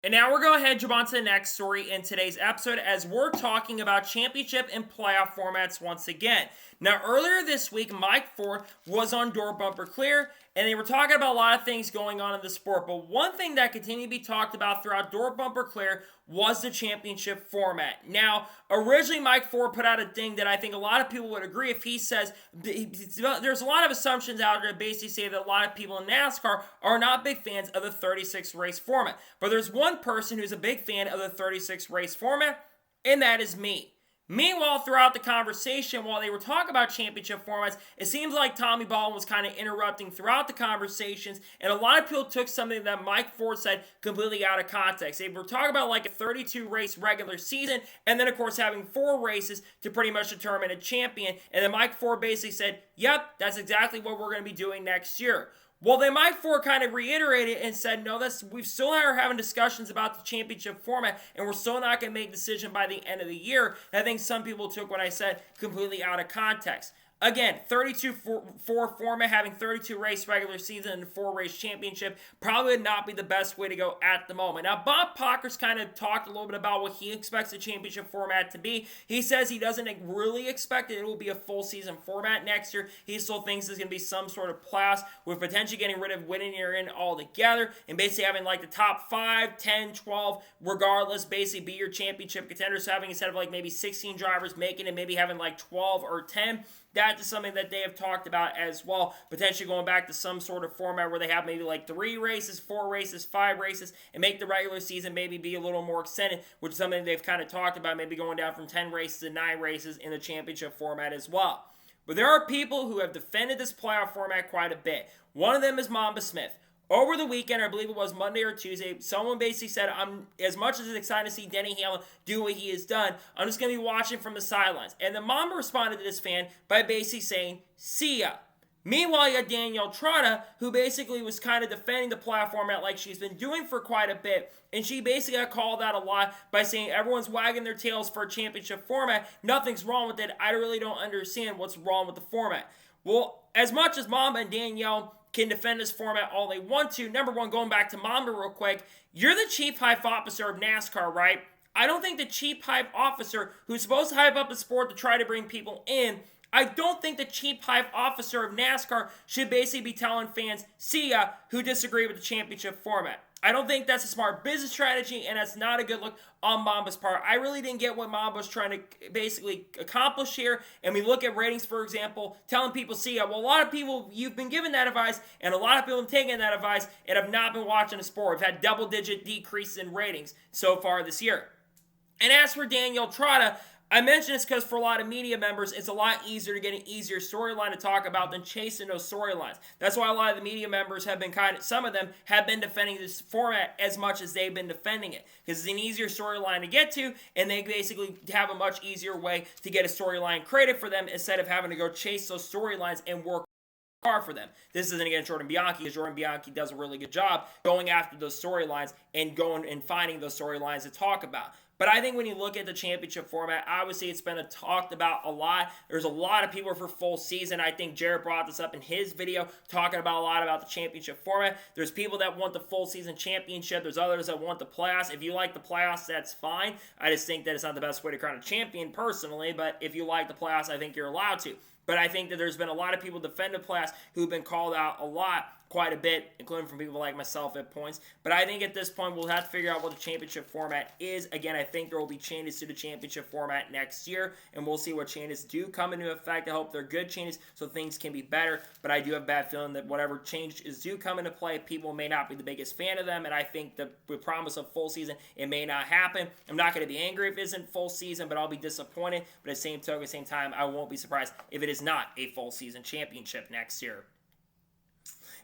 And now we're going ahead and jump on to the next story in today's episode, as we're talking about championship and playoff formats once again. Now, earlier this week, Mike Ford was on Door Bumper Clear, and they were talking about a lot of things going on in the sport. But one thing that continued to be talked about throughout Door Bumper Clear was the championship format. Now, originally Mike Ford put out a thing that I think a lot of people would agree if he says, there's a lot of assumptions out there that basically say that a lot of people in NASCAR are not big fans of the 36 race format. But there's one person who's a big fan of the 36 race format, and that is me. Meanwhile, throughout the conversation, while they were talking about championship formats, it seems like Tommy Baldwin was kind of interrupting throughout the conversations, and a lot of people took something that Mike Ford said completely out of context. They were talking about like a 32-race regular season, and then, of course, having 4 races to pretty much determine a champion, and then Mike Ford basically said, yep, that's exactly what we're going to be doing next year. Well, then Mike Ford kind of reiterated and said, no, we still are having discussions about the championship format, and we're still not going to make a decision by the end of the year. And I think some people took what I said completely out of context. Again, 32-4 format, having 32 race regular season and a 4 race championship probably would not be the best way to go at the moment. Now, Bob Pockrass kind of talked a little bit about what he expects the championship format to be. He says he doesn't really expect it will be a full season format next year. He still thinks there's going to be some sort of playoffs with potentially getting rid of winning year in altogether and basically having like the top 5, 10, 12, regardless, basically be your championship contenders. So having instead of like maybe 16 drivers making it, maybe having like 12 or 10. That is something that they have talked about as well. Potentially going back to some sort of format where they have maybe like 3 races, 4 races, 5 races, and make the regular season maybe be a little more extended, which is something they've kind of talked about, maybe going down from 10 races to 9 races in the championship format as well. But there are people who have defended this playoff format quite a bit. One of them is Mamba Smith. Over the weekend, I believe it was Monday or Tuesday, someone basically said, I'm as much as excited to see Denny Hamlin do what he has done, I'm just going to be watching from the sidelines. And the Mamba responded to this fan by basically saying, see ya. Meanwhile, you had Danielle Trotta, who basically was kind of defending the playoff format like she's been doing for quite a bit, and she basically got called out a lot by saying everyone's wagging their tails for a championship format. Nothing's wrong with it. I really don't understand what's wrong with the format. Well, as much as Mamba and Danielle can defend this format all they want to, number one, going back to Mamba real quick, you're the chief hype officer of NASCAR, right? I don't think the chief hype officer who's supposed to hype up the sport to try to bring people in, I don't think the chief hype officer of NASCAR should basically be telling fans, see ya, who disagree with the championship format. I don't think that's a smart business strategy, and that's not a good look on Mamba's part. I really didn't get what Mamba was trying to basically accomplish here. And we look at ratings, for example, telling people, see ya. Well, a lot of people, you've been given that advice, and a lot of people have taken that advice and have not been watching the sport. We've had double-digit decreases in ratings so far this year. And as for Danielle Trotta, I mention this because for a lot of media members, it's a lot easier to get an easier storyline to talk about than chasing those storylines. That's why a lot of the media members have been some of them have been defending this format as much as they've been defending it. Because it's an easier storyline to get to, and they basically have a much easier way to get a storyline created for them instead of having to go chase those storylines and work hard for them. This isn't against Jordan Bianchi, because Jordan Bianchi does a really good job going after those storylines and going and finding those storylines to talk about. But I think when you look at the championship format, obviously it's been talked about a lot. There's a lot of people for full season. I think Jared brought this up in his video, talking about a lot about the championship format. There's people that want the full season championship. There's others that want the playoffs. If you like the playoffs, that's fine. I just think that it's not the best way to crown a champion personally, but if you like the playoffs, I think you're allowed to. But I think that there's been a lot of people defend the playoffs who've been called out a lot, quite a bit, including from people like myself at points. But I think at this point, we'll have to figure out what the championship format is. Again, I think there will be changes to the championship format next year, and we'll see what changes do come into effect. I hope they're good changes so things can be better, but I do have a bad feeling that whatever changes do come into play, people may not be the biggest fan of them, and I think that with promise of full season, it may not happen. I'm not going to be angry if it isn't full season, but I'll be disappointed. But at the same token, at the same time, I won't be surprised if it is not a full season championship next year.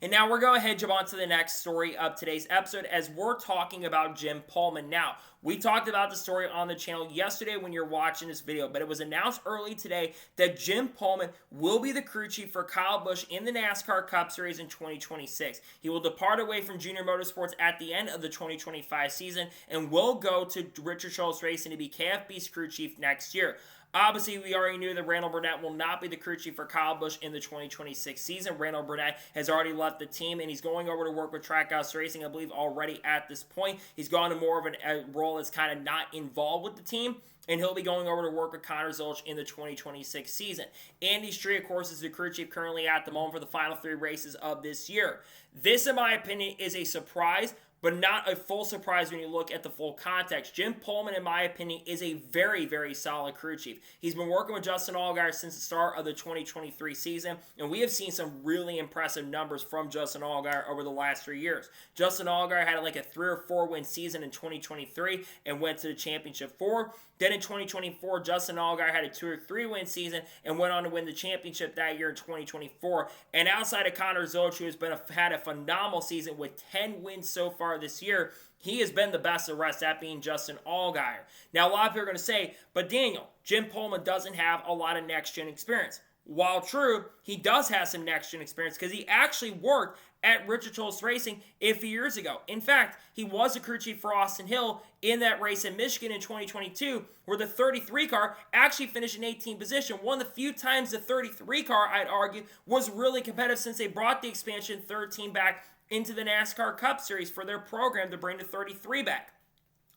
And now we're going to jump on to the next story of today's episode as we're talking about Jim Pullman. Now, we talked about the story on the channel yesterday when you're watching this video, but it was announced early today that Jim Pullman will be the crew chief for Kyle Busch in the NASCAR Cup Series in 2026. He will depart away from Junior Motorsports at the end of the 2025 season and will go to Richard Schultz Racing to be KFB's crew chief next year. Obviously, we already knew that Randall Burnett will not be the crew chief for Kyle Busch in the 2026 season. Randall Burnett has already left the team, and he's going over to work with Trackhouse Racing, I believe, already at this point. He's gone to more of a role that's kind of not involved with the team, and he'll be going over to work with Connor Zilisch in the 2026 season. Andy Stree, of course, is the crew chief currently at the moment for the final 3 races of this year. This, in my opinion, is a surprise, but not a full surprise when you look at the full context. Jim Pullman, in my opinion, is a very, very solid crew chief. He's been working with Justin Allgaier since the start of the 2023 season, and we have seen some really impressive numbers from Justin Allgaier over the last 3 years. Justin Allgaier had like a 3 or 4 win season in 2023 and went to the championship 4. Then in 2024, Justin Allgaier had a 2 or 3 win season and went on to win the championship that year in 2024. And outside of Connor Zilisch, who has had a phenomenal season with 10 wins so far this year, he has been the best of the rest, that being Justin Allgaier. Now, a lot of people are going to say, but Daniel, Jim Pullman doesn't have a lot of next-gen experience. while true, he does have some next-gen experience because he actually worked at Richard Childress Racing a few years ago. In fact, he was a crew chief for Austin Hill in that race in Michigan in 2022, where the 33 car actually finished in 18th position. One of the few times the 33 car, I'd argue, was really competitive since they brought the expansion 13 back into the NASCAR Cup Series for their program to bring the 33 back.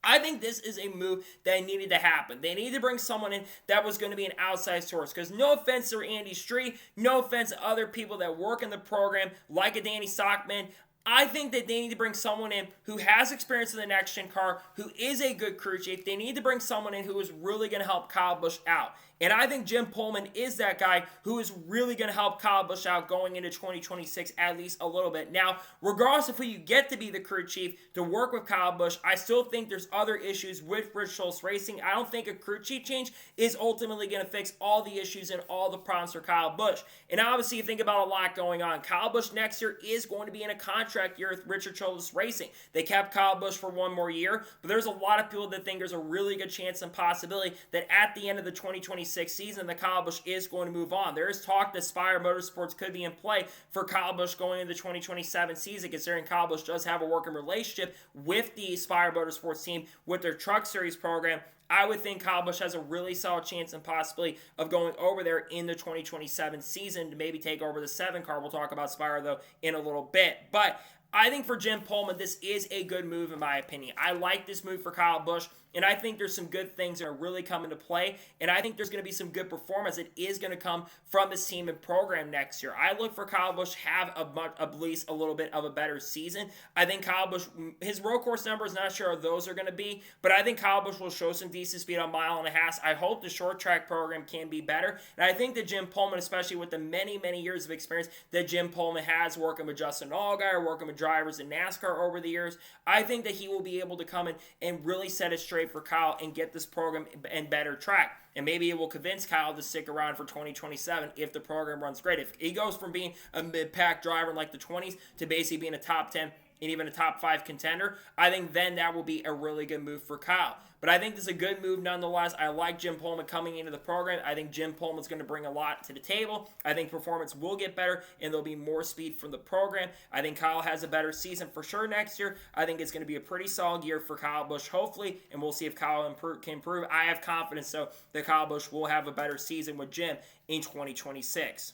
I think this is a move that needed to happen. They needed to bring someone in that was going to be an outside source. Because no offense to Andy Street, no offense to other people that work in the program, like a Danny Stockman, I think that they need to bring someone in who has experience in the next-gen car, who is a good crew chief. They need to bring someone in who is really going to help Kyle Busch out. And I think Jim Pullman is that guy who is really going to help Kyle Busch out going into 2026 at least a little bit. Now, regardless of who you get to be the crew chief to work with Kyle Busch, I still think there's other issues with Rich Childress Racing. I don't think a crew chief change is ultimately going to fix all the issues and all the problems for Kyle Busch. And obviously, you think about a lot going on. Kyle Busch next year is going to be in a contract year with Richard Childress Racing. They kept Kyle Busch for one more year, but there's a lot of people that think there's a really good chance and possibility that at the end of the 2026 season, the Kyle Busch is going to move on. There is talk that Spire Motorsports could be in play for Kyle Busch going into the 2027 season, considering Kyle Busch does have a working relationship with the Spire Motorsports team with their Truck Series program. I would think Kyle Busch has a really solid chance and possibility of going over there in the 2027 season to maybe take over the 7 car. We'll talk about Spire, though, in a little bit. But I think for Jim Pullman, this is a good move in my opinion. I like this move for Kyle Busch, and I think there's some good things that are really coming to play, and I think there's going to be some good performance that is going to come from this team and program next year. I look for Kyle Busch to have at least a little bit of a better season. I think Kyle Busch, his road course numbers, not sure how those are going to be, but I think Kyle Busch will show some decent speed on mile and a half. I hope the short track program can be better, and I think that Jim Pullman, especially with the many, many years of experience that Jim Pullman has working with Justin Allgaier, working with drivers in NASCAR over the years, I think that he will be able to come in and really set it straight for Kyle and get this program in better track. And maybe it will convince Kyle to stick around for 2027 if the program runs great. If he goes from being a mid-pack driver in like the 20s to basically being a top 10 and even a top 5 contender, I think then that will be a really good move for Kyle. But I think this is a good move nonetheless. I like Jim Pullman coming into the program. I think Jim Pullman's going to bring a lot to the table. I think performance will get better, and there'll be more speed from the program. I think Kyle has a better season for sure next year. I think it's going to be a pretty solid year for Kyle Busch, hopefully, and we'll see if Kyle can improve. I have confidence, though, that Kyle Busch will have a better season with Jim in 2026.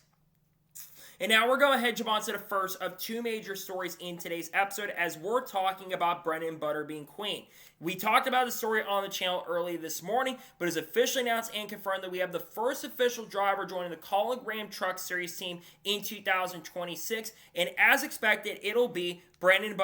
And now we're going to head on to the first of 2 major stories in today's episode as we're talking about Brennan Queen. We talked about the story on the channel early this morning, but it's officially announced and confirmed that we have the first official driver joining the Kaulig Ram Truck Series team in 2026. And as expected, it'll be Brennan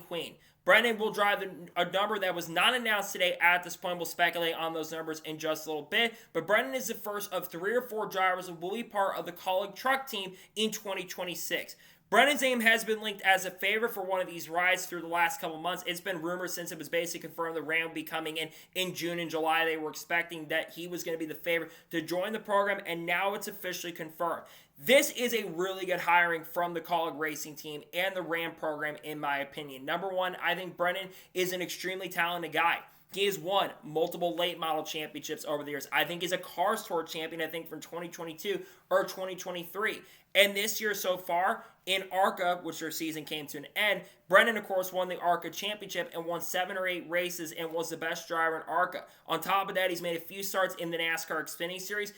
Queen. Brennan will drive a number that was not announced today at this point. We'll speculate on those numbers in just a little bit. But Brennan is the first of 3 or 4 drivers that will be part of the Kaulig truck team in 2026. Brennan's name has been linked as a favorite for one of these rides through the last couple months. It's been rumored since it was basically confirmed the Ram would be coming in June and July. They were expecting that he was going to be the favorite to join the program, and now it's officially confirmed. This is a really good hiring from the Kaulig Racing team and the Ram program, in my opinion. Number one, I think Brennan is an extremely talented guy. He has won multiple late model championships over the years. I think he's a Cars Tour champion, I think, from 2022 or 2023. And this year so far, in ARCA, which their season came to an end, Brennan, of course, won the ARCA championship and won 7 or 8 races and was the best driver in ARCA. On top of that, he's made a few starts in the NASCAR Xfinity Series,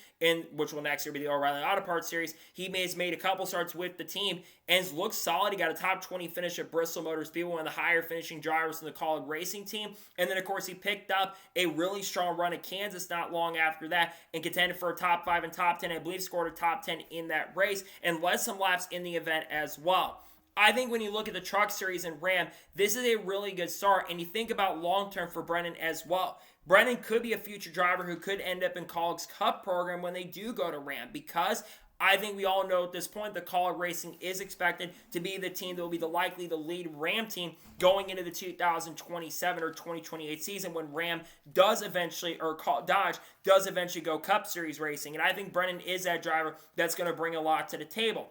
which will next year be the O'Reilly Auto Parts Series. He has made a couple starts with the team and looks solid. He got a top 20 finish at Bristol Motor Speedway, one of the higher finishing drivers in the Kaulig Racing team. And then, of course, he picked up a really strong run at Kansas not long after that and contended for a top 5 and top 10. I believe scored a top 10 in that race and led some laps in the event as well. I think when you look at the Truck Series and Ram, this is a really good start, and you think about long-term for Brennan as well. Brennan could be a future driver who could end up in Kaulig's Cup program when they do go to Ram, because I think we all know at this point that Kaulig Racing is expected to be the team that will be the lead Ram team going into the 2027 or 2028 season when Ram does eventually, or Dodge does eventually go Cup Series racing. And I think Brennan is that driver that's going to bring a lot to the table.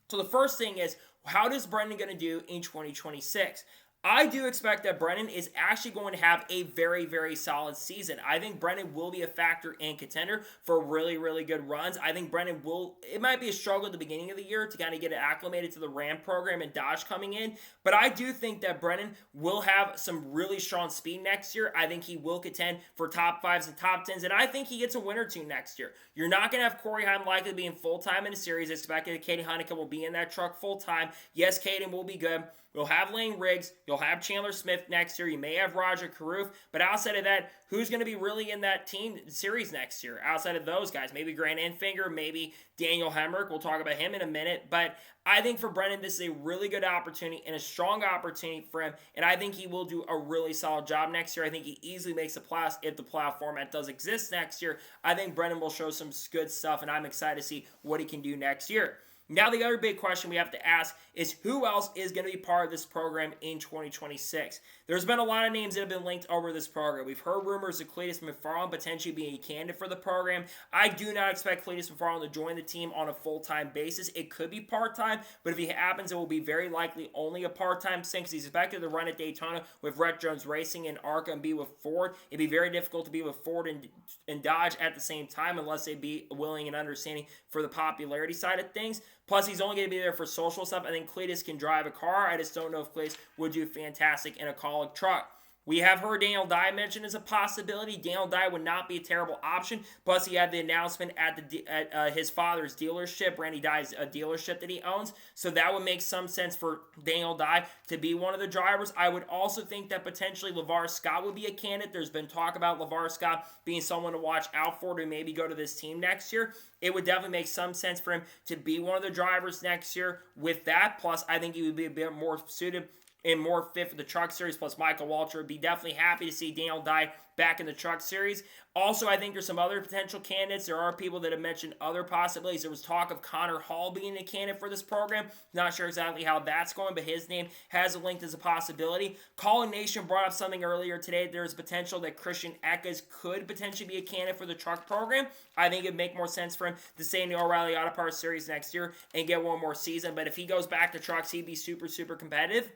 So the first thing is, how does Brennan going to do in 2026? I do expect that Brennan is actually going to have a very, very solid season. I think Brennan will be a factor and contender for really, really good runs. I think Brennan it might be a struggle at the beginning of the year to kind of get acclimated to the Ram program and Dodge coming in, but I do think that Brennan will have some really strong speed next year. I think he will contend for top 5s and top 10s, and I think he gets a win or two next year. You're not going to have Corey Heim likely being full-time in the series. Expected that Katie Heineken will be in that truck full-time. Yes, Caden will be good. You'll have Lane Riggs. You'll have Chandler Smith next year. You may have Roger Carruth. But outside of that, who's going to be really in that team series next year? Outside of those guys, maybe Grant Enfinger, maybe Daniel Hemrick. We'll talk about him in a minute. But I think for Brennan, this is a really good opportunity and a strong opportunity for him. And I think he will do a really solid job next year. I think he easily makes the playoffs if the playoff format does exist next year. I think Brennan will show some good stuff, and I'm excited to see what he can do next year. Now, the other big question we have to ask is who else is going to be part of this program in 2026? There's been a lot of names that have been linked over this program. We've heard rumors of Cletus McFarland potentially being a candidate for the program. I do not expect Cletus McFarland to join the team on a full-time basis. It could be part-time, but if he happens, it will be very likely only a part-time thing because he's expected to run at Daytona with Rhett Jones Racing and ARCA and be with Ford. It'd be very difficult to be with Ford and Dodge at the same time unless they'd be willing and understanding for the popularity side of things. Plus, he's only going to be there for social stuff. I think Cletus can drive a car. I just don't know if Cletus would do fantastic in a Kaulig truck. We have heard Daniel Dye mentioned as a possibility. Daniel Dye would not be a terrible option. Plus, he had the announcement at his father's dealership, Randy Dye's dealership that he owns. So that would make some sense for Daniel Dye to be one of the drivers. I would also think that potentially LeVar Scott would be a candidate. There's been talk about LeVar Scott being someone to watch out for to maybe go to this team next year. It would definitely make some sense for him to be one of the drivers next year with that. Plus, I think he would be a bit more suited and more fit for the Truck Series. Plus, Michael Waltrip would be definitely happy to see Daniel Dye back in the Truck Series. Also, I think there's some other potential candidates. There are people that have mentioned other possibilities. There was talk of Connor Hall being a candidate for this program. Not sure exactly how that's going, but his name has linked as a possibility. Calling Nation brought up something earlier today. There's potential that Christian Eckes could potentially be a candidate for the truck program. I think it'd make more sense for him to stay in the O'Reilly Auto Parts Series next year and get one more season. But if he goes back to trucks, he'd be super, super competitive.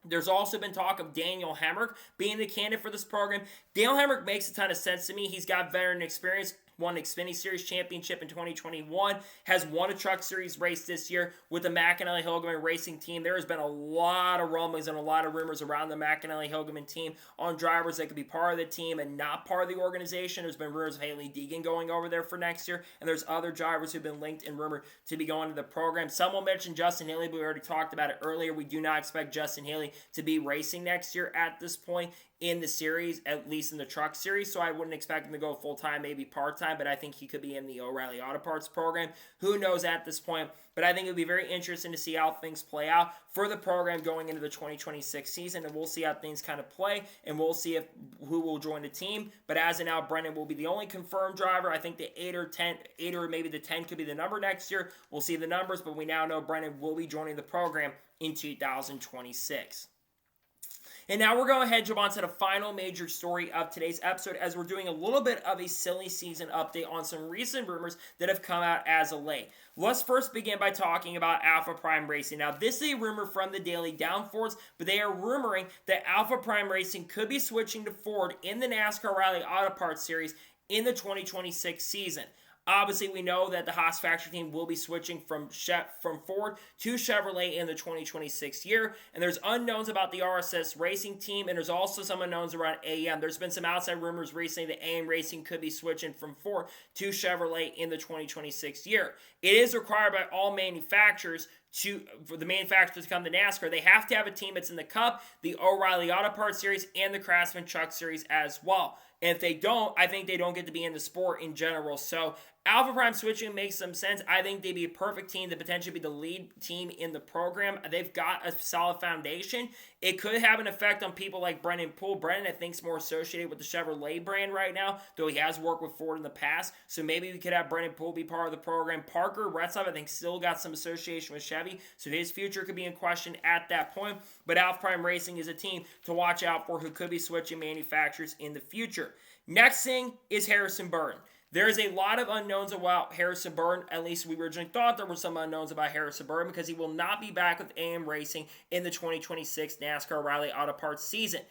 There's also been talk of Daniel Hemrick being the candidate for this program. Daniel Hemrick makes a ton of sense to me. He's got veteran experience, won an Xfinity Series championship in 2021, has won a Truck Series race this year with the McAnally Hilgeman Racing team. There has been a lot of rumblings and a lot of rumors around the McAnally Hilgeman team on drivers that could be part of the team and not part of the organization. There's been rumors of Haley Deegan going over there for next year, and there's other drivers who've been linked and rumored to be going to the program. Someone mentioned Justin Haley, but we already talked about it earlier. We do not expect Justin Haley to be racing next year at this point in the series, at least in the Truck Series, so I wouldn't expect him to go full-time, maybe part-time, but I think he could be in the O'Reilly Auto Parts program. Who knows at this point, but I think it would be very interesting to see how things play out for the program going into the 2026 season, and we'll see how things kind of play, and we'll see who will join the team. But as of now, Brennan will be the only confirmed driver. I think the 8 or maybe the 10 could be the number next year. We'll see the numbers, but we now know Brennan will be joining the program in 2026. And now we're going ahead and jump on to the final major story of today's episode as we're doing a little bit of a silly season update on some recent rumors that have come out as of late. Let's first begin by talking about Alpha Prime Racing. Now, this is a rumor from the Daily Downforce, but they are rumoring that Alpha Prime Racing could be switching to Ford in the NASCAR O'Reilly Auto Parts Series in the 2026 season. Obviously, we know that the Haas factory team will be switching from Ford to Chevrolet in the 2026 year. And there's unknowns about the RSS Racing team, and there's also some unknowns around AM. There's been some outside rumors recently that AM Racing could be switching from Ford to Chevrolet in the 2026 year. It is required by all manufacturers for the manufacturers to come to NASCAR. They have to have a team that's in the Cup, the O'Reilly Auto Parts Series, and the Craftsman Truck Series as well. And if they don't, I think they don't get to be in the sport in general. So Alpha Prime switching makes some sense. I think they'd be a perfect team to potentially be the lead team in the program. They've got a solid foundation. It could have an effect on people like Brennan Poole. Brennan, I think, is more associated with the Chevrolet brand right now, though he has worked with Ford in the past. So maybe we could have Brennan Poole be part of the program. Parker Retzlaff, I think, still got some association with Chevy, so his future could be in question at that point. But Alpha Prime Racing is a team to watch out for who could be switching manufacturers in the future. Next thing is Harrison Burton. There's a lot of unknowns about Harrison Burton. At least we originally thought there were some unknowns about Harrison Burton because he will not be back with AM Racing in the 2026 NASCAR O'Reilly Auto Parts season.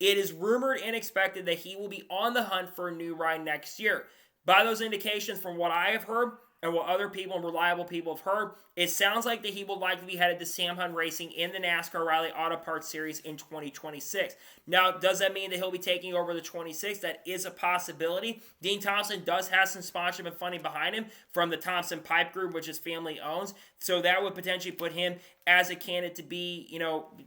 It is rumored and expected that he will be on the hunt for a new ride next year. By those indications, from what I have heard and what other people and reliable people have heard, it sounds like that he will likely be headed to Sam Hunt Racing in the NASCAR O'Reilly Auto Parts Series in 2026. Now, does that mean that he'll be taking over the 26? That is a possibility. Dean Thompson does have some sponsorship and funding behind him from the Thompson Pipe Group, which his family owns. So that would potentially put him as a candidate to be,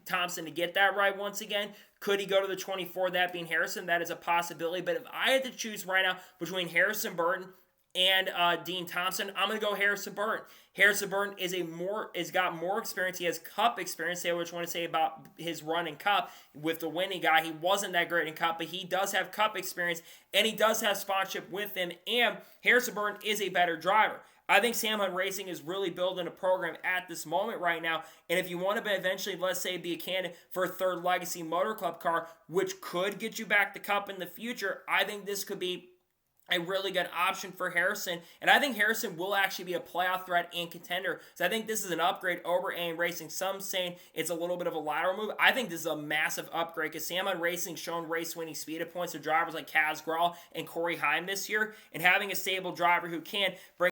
Thompson to get that right once again. Could he go to the 24, that being Harrison? That is a possibility. But if I had to choose right now between Harrison Burton and Dean Thompson, I'm going to go Harrison Burton. Harrison Burton has got more experience. He has Cup experience. Say what you want to say about his run in Cup with the winning guy. He wasn't that great in Cup, but he does have Cup experience, and he does have sponsorship with him, and Harrison Burton is a better driver. I think Sam Hunt Racing is really building a program at this moment right now, and if you want to eventually, let's say, be a candidate for a third Legacy Motor Club car, which could get you back to Cup in the future, I think this could be a really good option for Harrison, and I think Harrison will actually be a playoff threat and contender. So I think this is an upgrade over AM Racing. Some saying it's a little bit of a lateral move. I think this is a massive upgrade because Sam Hunt Racing shown race-winning speed at points to drivers like Kaz Grall and Corey Heim this year, and having a stable driver who can bring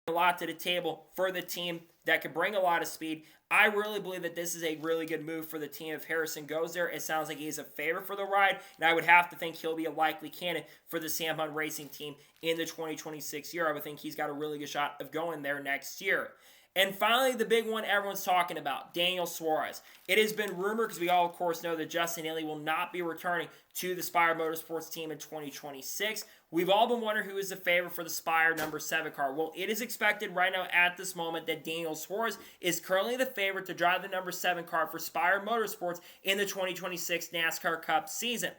a lot to the table for the team that can bring a lot of speed. I really believe that this is a really good move for the team if Harrison goes there. It sounds like he's a favorite for the ride, and I would have to think he'll be a likely candidate for the Sam Hunt Racing team in the 2026 year. I would think he's got a really good shot of going there next year. And finally, the big one everyone's talking about, Daniel Suarez. It has been rumored, because we all, of course, know that Justin Haley will not be returning to the Spire Motorsports team in 2026. We've all been wondering who is the favorite for the Spire number 7 car. Well, it is expected right now at this moment that Daniel Suarez is currently the favorite to drive the number 7 car for Spire Motorsports in the 2026 NASCAR Cup season.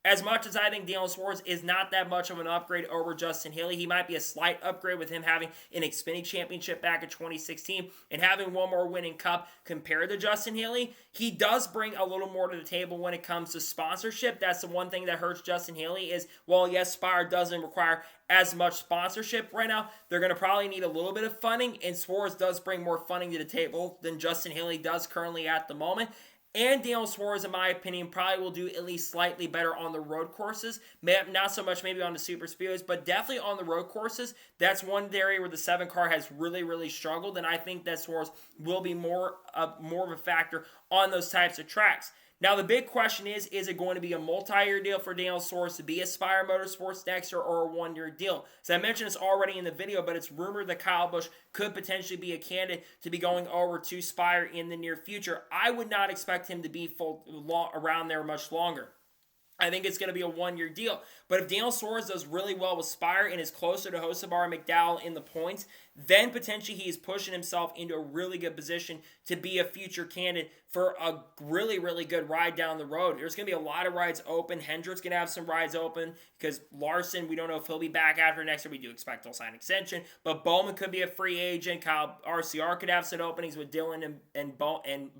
As much as I think Daniel Suarez is not that much of an upgrade over Justin Haley, he might be a slight upgrade with him having an Xfinity championship back in 2016 and having one more winning Cup compared to Justin Haley. He does bring a little more to the table when it comes to sponsorship. That's the one thing that hurts Justin Haley is, well, yes, Spire doesn't require as much sponsorship right now. They're going to probably need a little bit of funding, and Suarez does bring more funding to the table than Justin Haley does currently at the moment. And Daniel Suarez, in my opinion, probably will do at least slightly better on the road courses. Not so much maybe on the super speedways, but definitely on the road courses. That's one area where the 7 car has really, really struggled, and I think that Suarez will be more of a factor on those types of tracks. Now, the big question is it going to be a multi-year deal for Daniel Suarez to be a Spire Motorsports next year or a one-year deal? So I mentioned this already in the video, but it's rumored that Kyle Busch could potentially be a candidate to be going over to Spire in the near future. I would not expect him to be around there much longer. I think it's going to be a one-year deal. But if Daniel Suarez does really well with Spire and is closer to Hocevar and McDowell in the points, then potentially he is pushing himself into a really good position to be a future candidate for a really, really good ride down the road. There's going to be a lot of rides open. Hendrick's going to have some rides open because Larson, we don't know if he'll be back after next year. We do expect he'll sign an extension. But Bowman could be a free agent. Kyle RCR could have some openings with Dillon and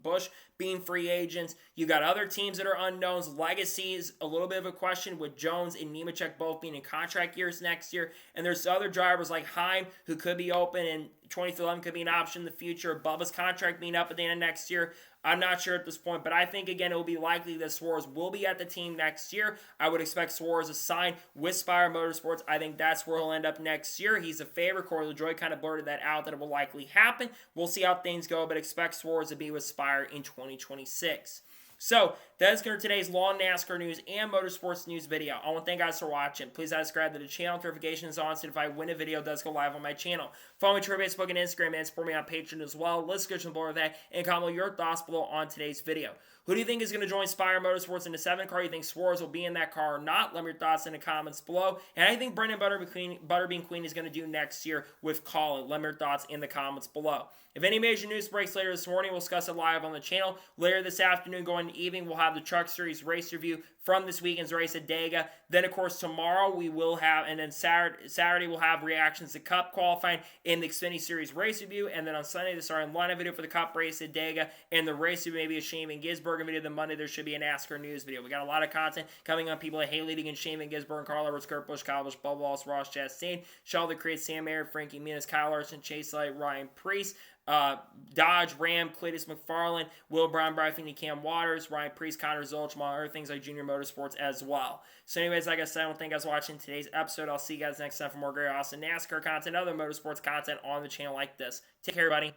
Busch being free agents. You got other teams that are unknowns. Legacy is a little bit of a question with Jones and Nemechek both being in contract years next year. And there's other drivers like Heim who could be open, and 2011 could be an option in the future. Bubba's contract being up at the end of next year. I'm not sure at this point, but I think, again, it will be likely that Suarez will be at the team next year. I would expect Suarez to sign with Spire Motorsports. I think that's where he'll end up next year. He's a favorite. Corey LaJoie kind of blurted that out, that it will likely happen. We'll see how things go, but expect Suarez to be with Spire in 2026. So, that is going to today's Lawn NASCAR news and motorsports news video. I want to thank you guys for watching. Please subscribe to the channel. Notifications on so if I win a video, it does go live on my channel. Follow me on Twitter, Facebook, and Instagram, and support me on Patreon as well. Let's get to below that and comment your thoughts below on today's video. Who do you think is going to join Spire Motorsports in the 7 car? You think Suarez will be in that car or not? Let me know your thoughts in the comments below. And I think Brennan Butterbean Queen is going to do next year with Kaulig. Let me know your thoughts in the comments below. If any major news breaks later this morning, we'll discuss it live on the channel. Later this afternoon, going in the evening, we'll have the Truck Series race review from this weekend's race at Talladega. Then, of course, tomorrow we will have, and then Saturday we'll have reactions to Cup qualifying in the Xfinity Series race review. And then on Sunday, the starting lineup video for the Cup race at Talladega and the race review, maybe a Shane Van Gisbergen video. Then Monday, there should be a NASCAR news video. We got a lot of content coming on people like Haley Deegan, Shane Van Gisbergen, Carl Edwards, Kurt Busch, Kyle Busch, Bubba Wallace, Ross Chastain, Sheldon Creed, Sam Mayer, Frankie Muniz, Kyle Larson, Chase Light, Ryan Preece, Dodge, Ram, Cletus McFarland, Will Brown, Brian Finney, Cam Waters, Ryan Preece, Connor Zolch, among other things like Junior Motorsports as well. So anyways, like I said, I want to thank you guys for watching today's episode. I'll see you guys next time for more great, awesome NASCAR content, other motorsports content on the channel like this. Take care, everybody.